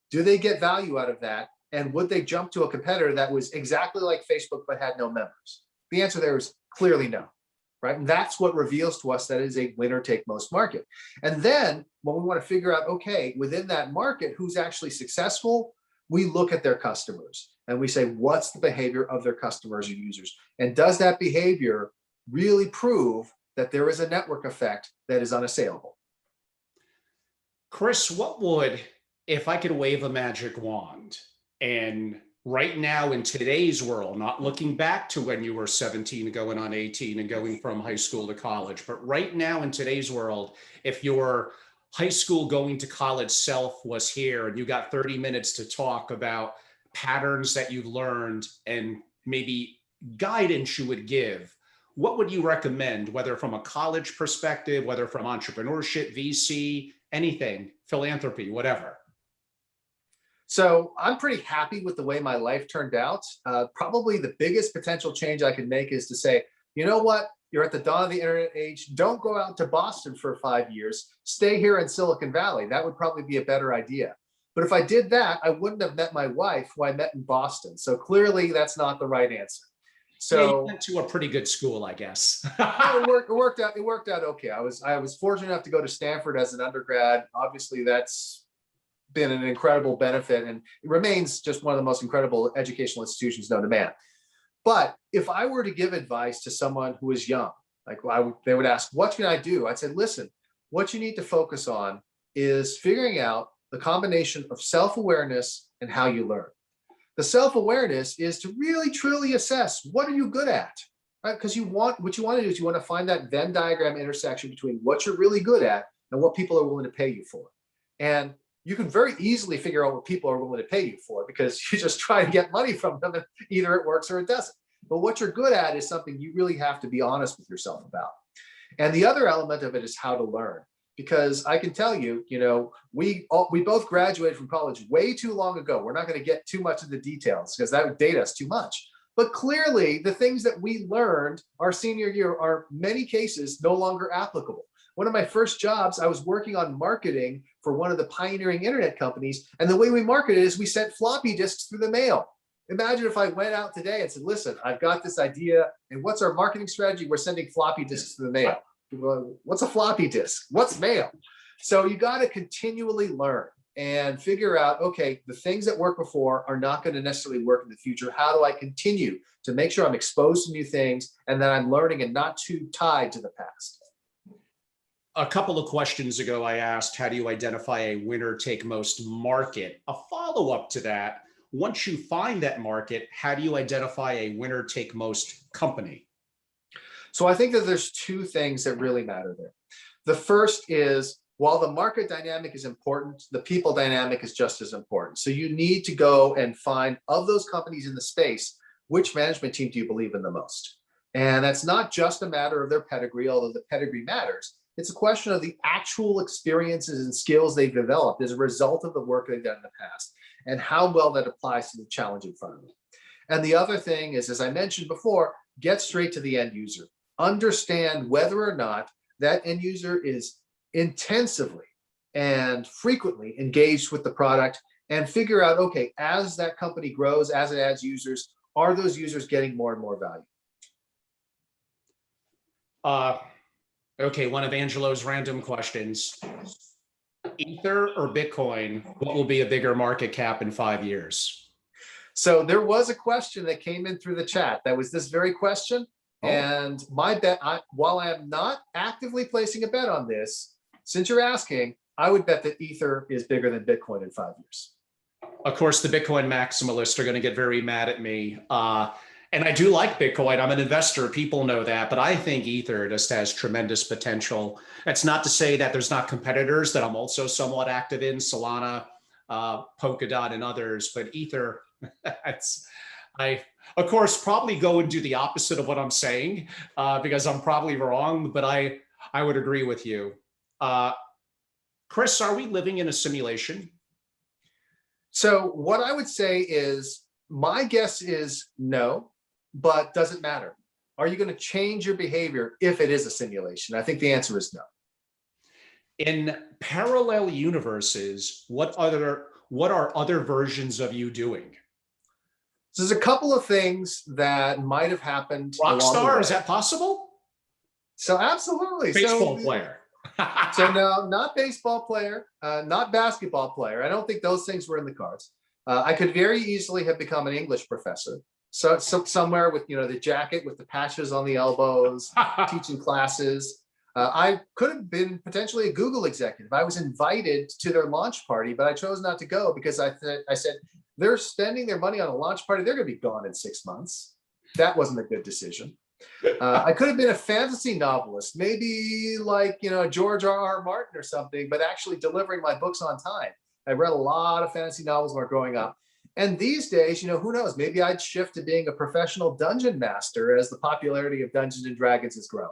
do they get value out of that? And would they jump to a competitor that was exactly like Facebook but had no members? The answer there is clearly no, right? And that's what reveals to us that it is a winner take most market. And then when we want to figure out, okay, within that market, who's actually successful, we look at their customers and we say, what's the behavior of their customers or users? And does that behavior really prove that there is a network effect that is unassailable? Chris, what would, if I could wave a magic wand, and right now in today's world, not looking back to when you were 17 and going on 18 and going from high school to college, but right now in today's world, if your high school going to college self was here and you got 30 minutes to talk about patterns that you've learned and maybe guidance you would give, what would you recommend, whether from a college perspective, whether from entrepreneurship, VC, anything, philanthropy, whatever? So I'm pretty happy with the way my life turned out. Probably the biggest potential change I could make is to say, you know what? You're at the dawn of the internet age. Don't go out to Boston for 5 years. Stay here in Silicon Valley. That would probably be a better idea. But if I did that, I wouldn't have met my wife, who I met in Boston. So clearly that's not the right answer. So yeah, you went to a pretty good school, I guess. it worked out okay. I was fortunate enough to go to Stanford as an undergrad. Obviously, that's been an incredible benefit, and it remains just one of the most incredible educational institutions known to man. But if I were to give advice to someone who is young, like they would ask, what can I do? I'd say, listen, what you need to focus on is figuring out the combination of self-awareness and how you learn. The self-awareness is to really, truly assess, what are you good at? Right? Because what you want to do is you want to find that Venn diagram intersection between what you're really good at and what people are willing to pay you for. And you can very easily figure out what people are willing to pay you for, because you just try to get money from them and either it works or it doesn't. But what you're good at is something you really have to be honest with yourself about. And the other element of it is how to learn. Because I can tell you, we both graduated from college way too long ago. We're not going to get too much of the details because that would date us too much. But clearly, the things that we learned our senior year are, in many cases, no longer applicable. One of my first jobs, I was working on marketing for one of the pioneering internet companies. And the way we marketed is we sent floppy disks through the mail. Imagine if I went out today and said, listen, I've got this idea. And what's our marketing strategy? We're sending floppy disks through the mail. Well, what's a floppy disk? What's mail? So you got to continually learn and figure out, okay, the things that worked before are not going to necessarily work in the future. How do I continue to make sure I'm exposed to new things and that I'm learning and not too tied to the past? A couple of questions ago, I asked, how do you identify a winner take most market? A follow-up to that, once you find that market, how do you identify a winner take most company? So I think that there's two things that really matter there. The first is, while the market dynamic is important, the people dynamic is just as important. So you need to go and find, of those companies in the space, which management team do you believe in the most? And that's not just a matter of their pedigree, although the pedigree matters. It's a question of the actual experiences and skills they've developed as a result of the work they've done in the past, and how well that applies to the challenge in front of them. And the other thing is, as I mentioned before, get straight to the end user. Understand whether or not that end user is intensively and frequently engaged with the product, and figure out, okay, as that company grows, as it adds users, are those users getting more and more value? Okay, one of Angelo's random questions. Ether or Bitcoin, what will be a bigger market cap in 5 years? So there was a question that came in through the chat that was this very question. Oh. And my bet, while I am not actively placing a bet on this, since you're asking, I would bet that Ether is bigger than Bitcoin in 5 years. Of course, the Bitcoin maximalists are going to get very mad at me. And I do like Bitcoin. I'm an investor. People know that. But I think Ether just has tremendous potential. That's not to say that there's not competitors that I'm also somewhat active in, Solana, Polkadot, and others. But Ether, I, of course, probably go and do the opposite of what I'm saying because I'm probably wrong. But I would agree with you. Chris, are we living in a simulation? So what I would say is, My guess is no, but does it matter? Are you going to change your behavior if it is a simulation? I think the answer is no. In parallel universes, what are other versions of you doing? So there's a couple of things that might have happened along the Rockstar, way. is that possible? So absolutely. Baseball player. So no, not baseball player, not basketball player. I don't think those things were in the cards. I could very easily have become an English professor. So somewhere with, the jacket with the patches on the elbows, teaching classes. I could have been potentially a Google executive. I was invited to their launch party, but I chose not to go because I said, they're spending their money on a launch party. They're going to be gone in 6 months. That wasn't a good decision. I could have been a fantasy novelist, maybe like, George R.R. Martin or something, but actually delivering my books on time. I read a lot of fantasy novels when I was growing up. And these days, who knows, maybe I'd shift to being a professional dungeon master as the popularity of Dungeons and Dragons has grown.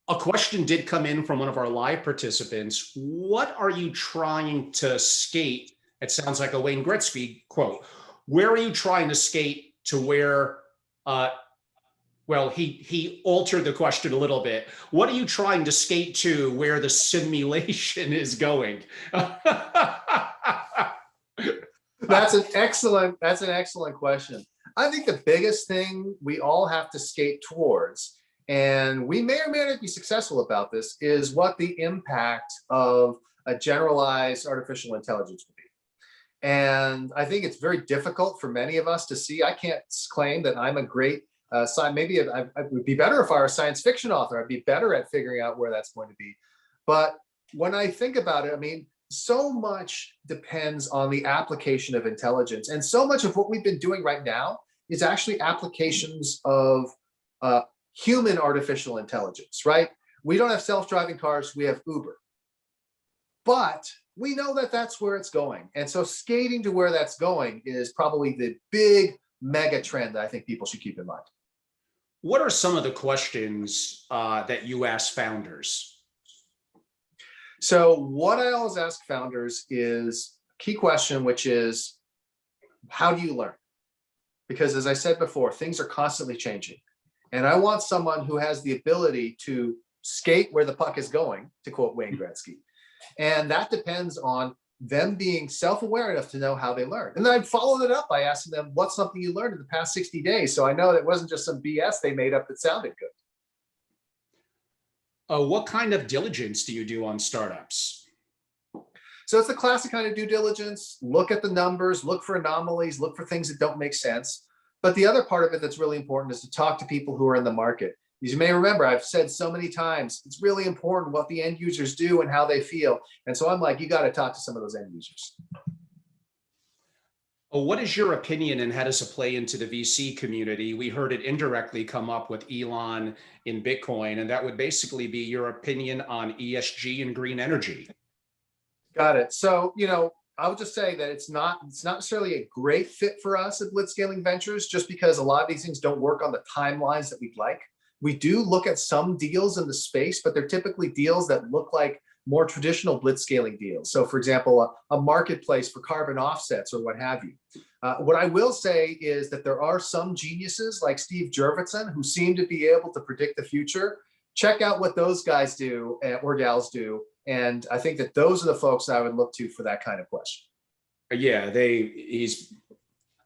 A question did come in from one of our live participants. What are you trying to skate? It sounds like a Wayne Gretzky quote. Where are you trying to skate to where, well, he altered the question a little bit. What are you trying to skate to where the simulation is going? That's an excellent question. I think the biggest thing we all have to skate towards, and we may or may not be successful about this, is what the impact of a generalized artificial intelligence will be. And I think it's very difficult for many of us to see. I can't claim that I'm a great maybe I would be better if I were a science fiction author. I'd be better at figuring out where that's going to be. But when I think about it, I mean, so much depends on the application of intelligence. And so much of what we've been doing right now is actually applications of human artificial intelligence, right? We don't have self-driving cars, we have Uber. But we know that that's where it's going. And so skating to where that's going is probably the big mega trend that I think people should keep in mind. What are some of the questions that you ask founders? So what I always ask founders is a key question, which is, how do you learn? Because as I said before, things are constantly changing. And I want someone who has the ability to skate where the puck is going, to quote Wayne Gretzky. And that depends on them being self-aware enough to know how they learn. And then I followed it up by asking them, what's something you learned in the past 60 days? So I know that it wasn't just some BS they made up that sounded good. What kind of diligence do you do on startups? So it's the classic kind of due diligence. Look at the numbers, look for anomalies, look for things that don't make sense. But the other part of it that's really important is to talk to people who are in the market. As you may remember, I've said so many times, it's really important what the end users do and how they feel. And so I'm like, you got to talk to some of those end users. What is your opinion and how does it play into the VC community? We heard it indirectly come up with Elon in Bitcoin, and that would basically be your opinion on ESG and green energy. Got it. So, I would just say that it's not necessarily a great fit for us at Blitzscaling Ventures, just because a lot of these things don't work on the timelines that we'd like. We do look at some deals in the space, but they're typically deals that look like more traditional blitzscaling deals. So for example, a marketplace for carbon offsets or what have you. What I will say is that there are some geniuses like Steve Jurvetson who seem to be able to predict the future. Check out what those guys do or gals do. And I think that those are the folks I would look to for that kind of question. Yeah, he's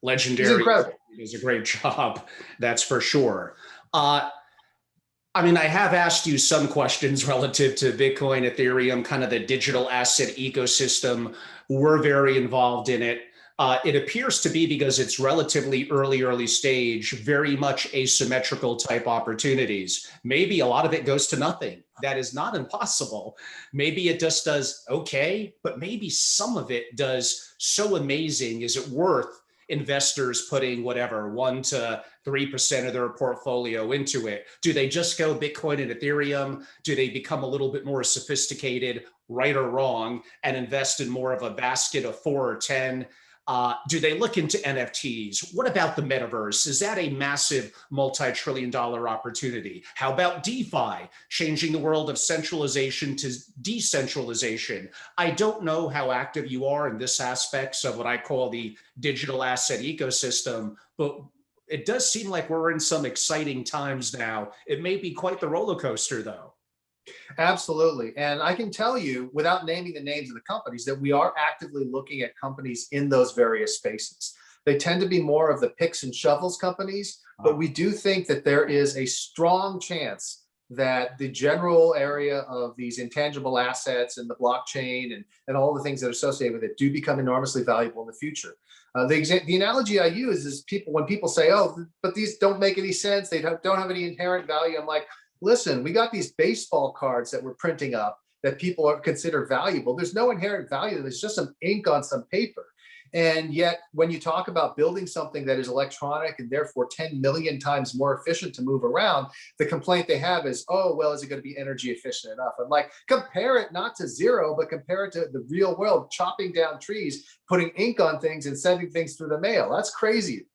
legendary. He's incredible. He does a great job, that's for sure. I mean, I have asked you some questions relative to Bitcoin, Ethereum, kind of the digital asset ecosystem. We're very involved in it. It appears to be, because it's relatively early stage, very much asymmetrical type opportunities. Maybe a lot of it goes to nothing. That is not impossible. Maybe it just does okay, but maybe some of it does so amazing. Is it worth investors putting whatever 1 to 3% of their portfolio into it? Do they just go Bitcoin and Ethereum? Do they become a little bit more sophisticated, right or wrong, and invest in more of a basket of 4 or 10? Do they look into NFTs? What about the metaverse? Is that a massive multi-trillion-dollar opportunity? How about DeFi, changing the world of centralization to decentralization? I don't know how active you are in this aspects of what I call the digital asset ecosystem, but it does seem like we're in some exciting times now. It may be quite the roller coaster, though. Absolutely. And I can tell you, without naming the names of the companies, that we are actively looking at companies in those various spaces. They tend to be more of the picks and shovels companies, but we do think that there is a strong chance that the general area of these intangible assets and the blockchain and all the things that are associated with it do become enormously valuable in the future. The analogy I use is when people say, oh, but these don't make any sense, they don't have any inherent value. I'm like, listen, we got these baseball cards that we're printing up that people are consider valuable. There's no inherent value. There's just some ink on some paper. And yet, when you talk about building something that is electronic and therefore 10 million times more efficient to move around, the complaint they have is, oh, well, is it going to be energy efficient enough? I'm like, compare it not to zero, but compare it to the real world, chopping down trees, putting ink on things and sending things through the mail. That's crazy.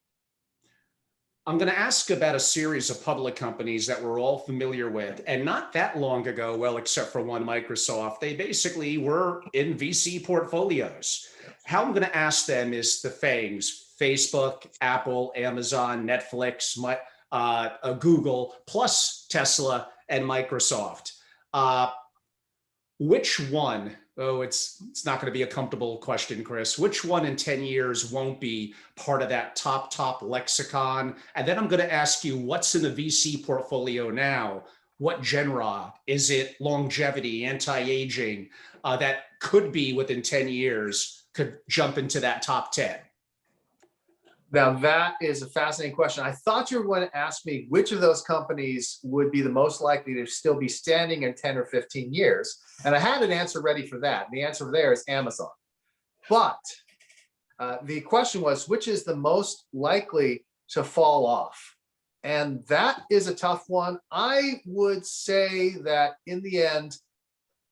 I'm going to ask about a series of public companies that we're all familiar with. And not that long ago, well, except for one, Microsoft, they basically were in VC portfolios. How I'm going to ask them is the FANGs, Facebook, Apple, Amazon, Netflix, Google, plus Tesla and Microsoft. Which one? Oh, it's not going to be a comfortable question, Chris. Which one in 10 years won't be part of that top lexicon? And then I'm going to ask you, what's in the VC portfolio now? What genre? Is it longevity, anti-aging, that could be within 10 years, could jump into that top 10? Now, that is a fascinating question. I thought you were going to ask me which of those companies would be the most likely to still be standing in 10 or 15 years. And I had an answer ready for that. The answer there is Amazon. But the question was, which is the most likely to fall off? And that is a tough one. I would say that in the end,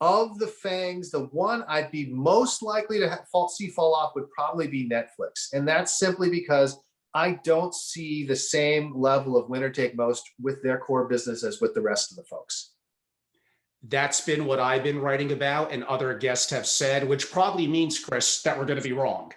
of the FANGs, the one I'd be most likely to see fall off would probably be Netflix. And that's simply because I don't see the same level of winner take most with their core business as with the rest of the folks. That's been what I've been writing about and other guests have said, which probably means, Chris, that we're going to be wrong.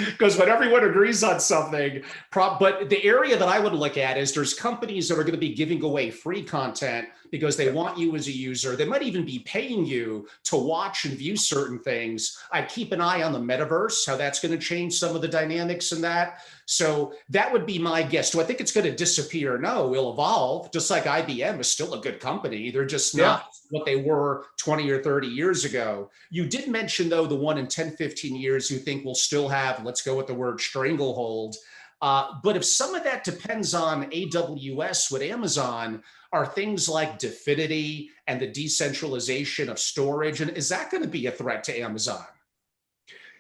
Because when everyone agrees on something, but the area that I would look at is there's companies that are going to be giving away free content because they want you as a user. They might even be paying you to watch and view certain things. I keep an eye on the metaverse, how that's going to change some of the dynamics in that. So that would be my guess. Do I think it's going to disappear? No, we'll evolve. Just like IBM is still a good company. They're just not what they were 20 or 30 years ago. You did mention, though, the one in 10, 15 years you think will still have, let's go with the word stranglehold. But if some of that depends on AWS with Amazon, are things like Definity and the decentralization of storage, and is that going to be a threat to Amazon?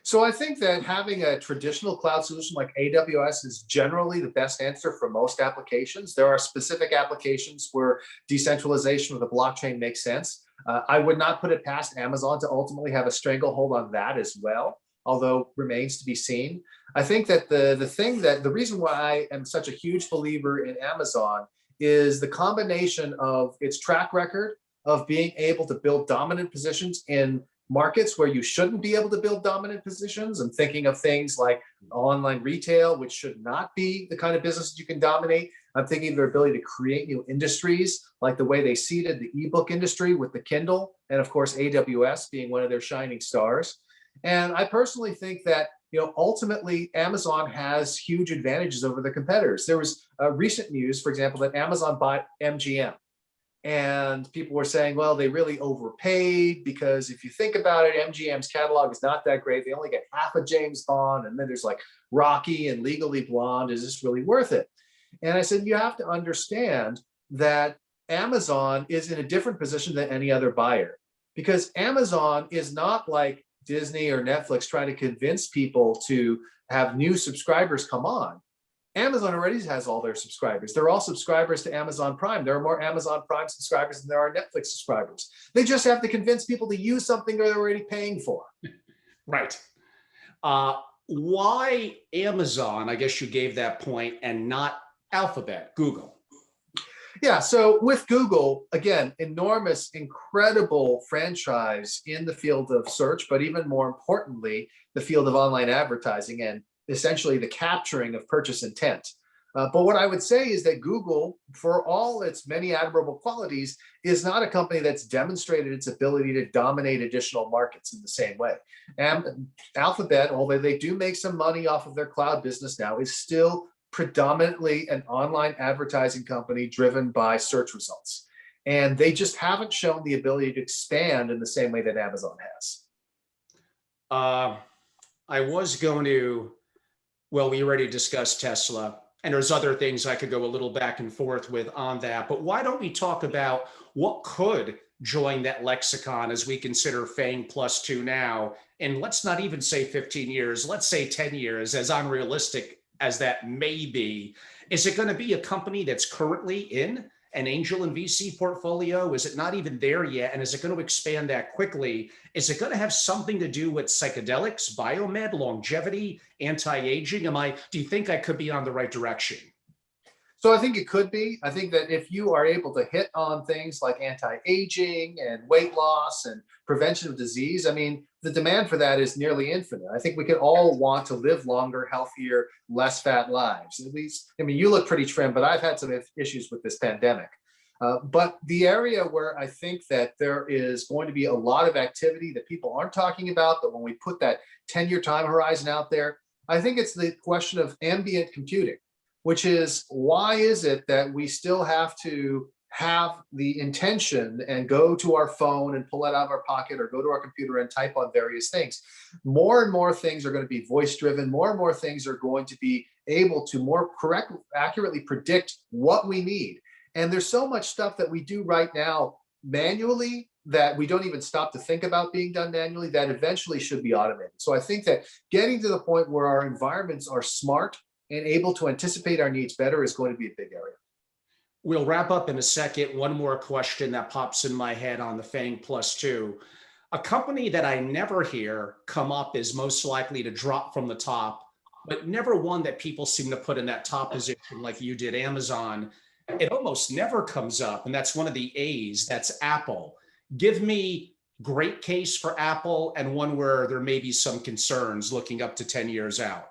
So I think that having a traditional cloud solution like AWS is generally the best answer for most applications. There are specific applications where decentralization with a blockchain makes sense. I would not put it past Amazon to ultimately have a stranglehold on that as well, although remains to be seen. I think that the reason why I am such a huge believer in Amazon is the combination of its track record of being able to build dominant positions in markets where you shouldn't be able to build dominant positions. I'm thinking of things like online retail, which should not be the kind of business that you can dominate. I'm thinking of their ability to create new industries, like the way they seeded the ebook industry with the Kindle, and of course, AWS being one of their shining stars. And I personally think that ultimately, Amazon has huge advantages over the competitors. There was recent news, for example, that Amazon bought MGM. And people were saying, well, they really overpaid because if you think about it, MGM's catalog is not that great. They only get half of James Bond. And then there's like Rocky and Legally Blonde. Is this really worth it? And I said, you have to understand that Amazon is in a different position than any other buyer, because Amazon is not like Disney or Netflix trying to convince people to have new subscribers come on. Amazon already has all their subscribers. They're all subscribers to Amazon Prime. There are more Amazon Prime subscribers than there are Netflix subscribers. They just have to convince people to use something they're already paying for. Right. Why Amazon? I guess you gave that point, and not Alphabet, Google. Yeah, so with Google, again, enormous, incredible franchise in the field of search, but even more importantly, the field of online advertising and essentially the capturing of purchase intent. But what I would say is that Google, for all its many admirable qualities, is not a company that's demonstrated its ability to dominate additional markets in the same way. And Alphabet, although they do make some money off of their cloud business now, is still predominantly an online advertising company driven by search results. And they just haven't shown the ability to expand in the same way that Amazon has. I was going to, well, we already discussed Tesla, and there's other things I could go a little back and forth with on that. But why don't we talk about what could join that lexicon as we consider FANG plus two now? And let's not even say 15 years, let's say 10 years, as unrealistic as that may be. Is it going to be a company that's currently in an angel and VC portfolio? Is it not even there yet? And is it going to expand that quickly? Is it going to have something to do with psychedelics, biomed, longevity, anti-aging? Do you think I could be on the right direction? So I think it could be. I think that if you are able to hit on things like anti-aging and weight loss and prevention of disease, I mean, the demand for that is nearly infinite. I think we could all want to live longer, healthier, less fat lives. At least, I mean, you look pretty trim, but I've had some issues with this pandemic. But the area where I think that there is going to be a lot of activity that people aren't talking about, but when we put that 10-year time horizon out there, I think it's the question of ambient computing, which is, why is it that we still have to have the intention and go to our phone and pull it out of our pocket or go to our computer and type on various things? More and more things are going to be voice driven. More and more things are going to be able to more correctly, accurately predict what we need. And there's so much stuff that we do right now manually that we don't even stop to think about being done manually, that eventually should be automated. So I think that getting to the point where our environments are smart and able to anticipate our needs better is going to be a big area. We'll wrap up in a second. One more question that pops in my head on the FANG plus two. A company that I never hear come up is most likely to drop from the top, but never one that people seem to put in that top position like you did, Amazon. It almost never comes up, and that's one of the A's, that's Apple. Give me great case for Apple and one where there may be some concerns looking up to 10 years out.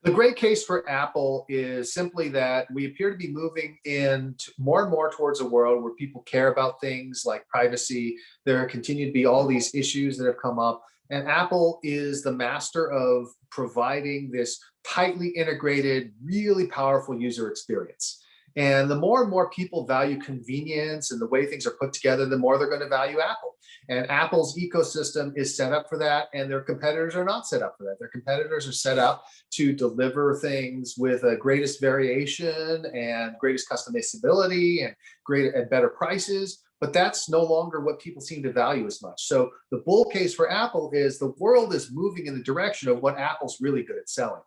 The great case for Apple is simply that we appear to be moving in more and more towards a world where people care about things like privacy. There continue to be all these issues that have come up, and Apple is the master of providing this tightly integrated, really powerful user experience. And the more people value convenience and the way things are put together, the more they're going to value Apple. And Apple's ecosystem is set up for that, and their competitors are not set up for that. Their competitors are set up to deliver things with a greatest variation and greatest customizability and great and better prices. But that's no longer what people seem to value as much. So the bull case for Apple is the world is moving in the direction of what Apple's really good at selling.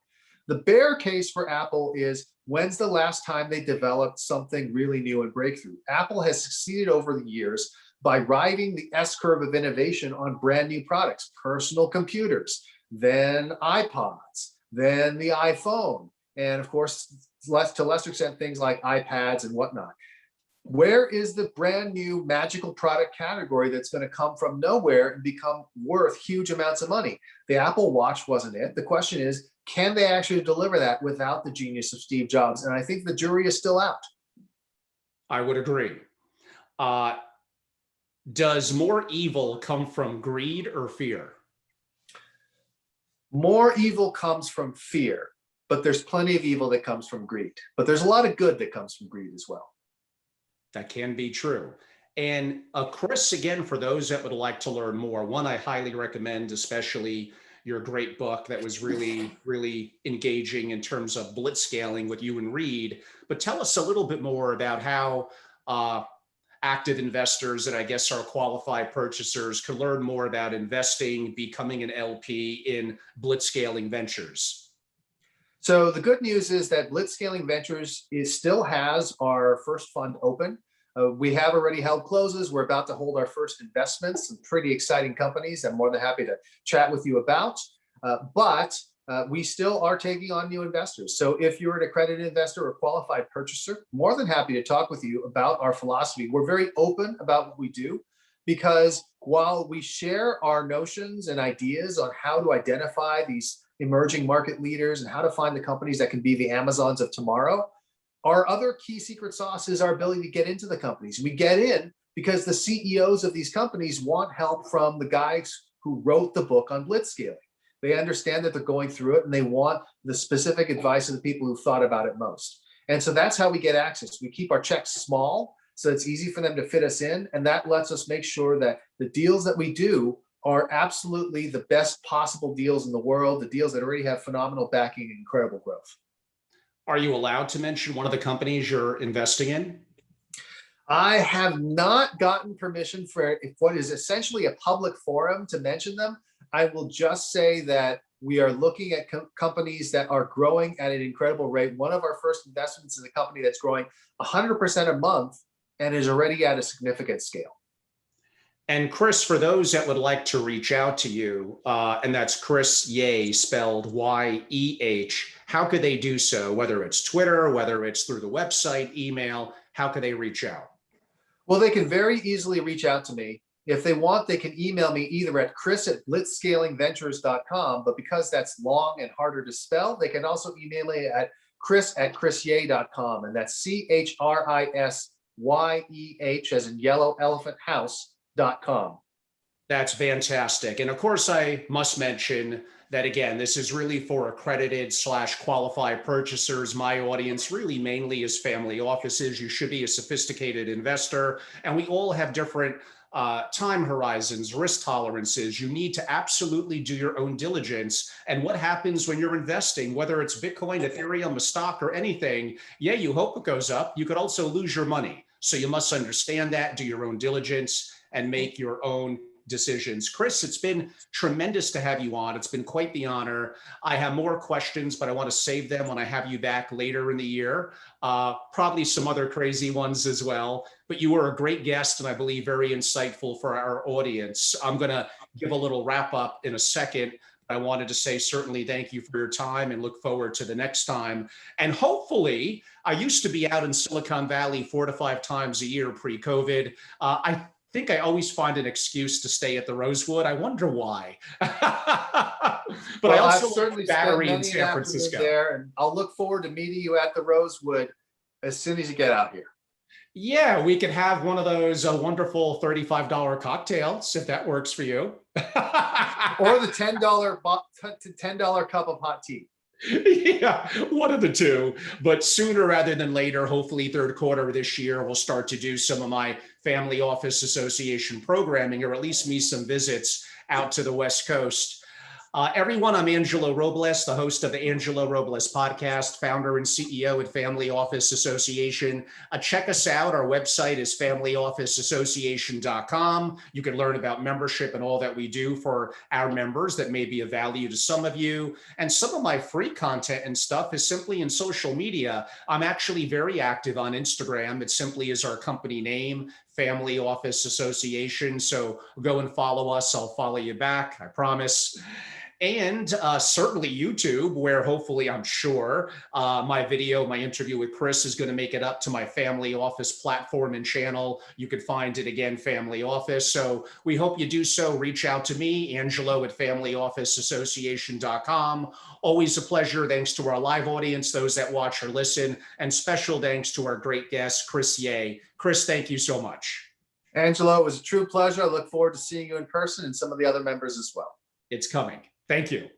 The bear case for Apple is, when's the last time they developed something really new and breakthrough? Apple has succeeded over the years by riding the S-curve of innovation on brand new products, personal computers, then iPods, then the iPhone, and of course, to lesser extent, things like iPads and whatnot. Where is the brand new magical product category that's going to come from nowhere and become worth huge amounts of money? The Apple Watch wasn't it. The question is, can they actually deliver that without the genius of Steve Jobs? And I think the jury is still out. I would agree. Does more evil come from greed or fear? More evil comes from fear, but there's plenty of evil that comes from greed. But there's a lot of good that comes from greed as well. That can be true. And Chris, again, for those that would like to learn more, one I highly recommend, especially your great book that was really, really engaging in terms of blitzscaling with you and Reed. But tell us a little bit more about how active investors that I guess are qualified purchasers could learn more about investing, becoming an LP in Blitzscaling Ventures. So the good news is that Blitzscaling Ventures still has our first fund open. We have already held closes. We're about to hold our first investments, some pretty exciting companies I'm more than happy to chat with you about. But we still are taking on new investors. So if you're an accredited investor or qualified purchaser, more than happy to talk with you about our philosophy. We're very open about what we do, because while we share our notions and ideas on how to identify these emerging market leaders and how to find the companies that can be the Amazons of tomorrow, our other key secret sauce is our ability to get into the companies. We get in because the CEOs of these companies want help from the guys who wrote the book on Blitzscaling. They understand that they're going through it, and they want the specific advice of the people who thought about it most. And so that's how we get access. We keep our checks small, so it's easy for them to fit us in. And that lets us make sure that the deals that we do are absolutely the best possible deals in the world, the deals that already have phenomenal backing and incredible growth. Are you allowed to mention one of the companies you're investing in? I have not gotten permission for what is essentially a public forum to mention them. I will just say that we are looking at companies that are growing at an incredible rate. One of our first investments is a company that's growing 100% a month and is already at a significant scale. And Chris, for those that would like to reach out to you, and that's Chris Yeh, spelled Y-E-H, how could they do so? Whether it's Twitter, whether it's through the website, email, how could they reach out? Well, they can very easily reach out to me. If they want, they can email me either at chris@blitzscalingventures.com, but because that's long and harder to spell, they can also email me at chris@chrisyeh.com, and that's CHRISYEH as in yellow elephant house.com. That's fantastic. And of course, I must mention that, again, this is really for accredited / qualified purchasers. My audience really mainly is family offices. You should be a sophisticated investor, and we all have different time horizons, risk tolerances. You need to absolutely do your own diligence. And what happens when you're investing, whether it's Bitcoin, Ethereum, a stock, or anything, yeah, you hope it goes up. You could also lose your money. So you must understand that, do your own diligence, and make your own decisions. Chris, it's been tremendous to have you on. It's been quite the honor. I have more questions, but I want to save them when I have you back later in the year. Probably some other crazy ones as well. But you were a great guest, and I believe very insightful for our audience. I'm going to give a little wrap up in a second. I wanted to say certainly thank you for your time and look forward to the next time. And hopefully, I used to be out in Silicon Valley 4 to 5 times a year pre-COVID. I think I always find an excuse to stay at the Rosewood. I wonder why. But I also certainly Battery in San Francisco. There, and I'll look forward to meeting you at the Rosewood as soon as you get out here. Yeah, we could have one of those wonderful $35 cocktails if that works for you. Or the $10 cup of hot tea. Yeah, one of the two, but sooner rather than later, hopefully third quarter of this year, we'll start to do some of my Family Office Association programming, or at least me some visits out to the West Coast. Everyone, I'm Angelo Robles, the host of the Angelo Robles podcast, founder and CEO at Family Office Association. Check us out. Our website is familyofficeassociation.com. You can learn about membership and all that we do for our members that may be of value to some of you. And some of my free content and stuff is simply in social media. I'm actually very active on Instagram. It simply is our company name, Family Office Association. So go and follow us. I'll follow you back, I promise. And certainly YouTube, where hopefully, I'm sure, my interview with Chris is going to make it up to my Family Office platform and channel. You could find it again, Family Office. So we hope you do so. Reach out to me, Angelo at familyofficeassociation.com. Always a pleasure. Thanks to our live audience, those that watch or listen, and special thanks to our great guest, Chris Yeh. Chris, thank you so much. Angelo, it was a true pleasure. I look forward to seeing you in person and some of the other members as well. It's coming. Thank you.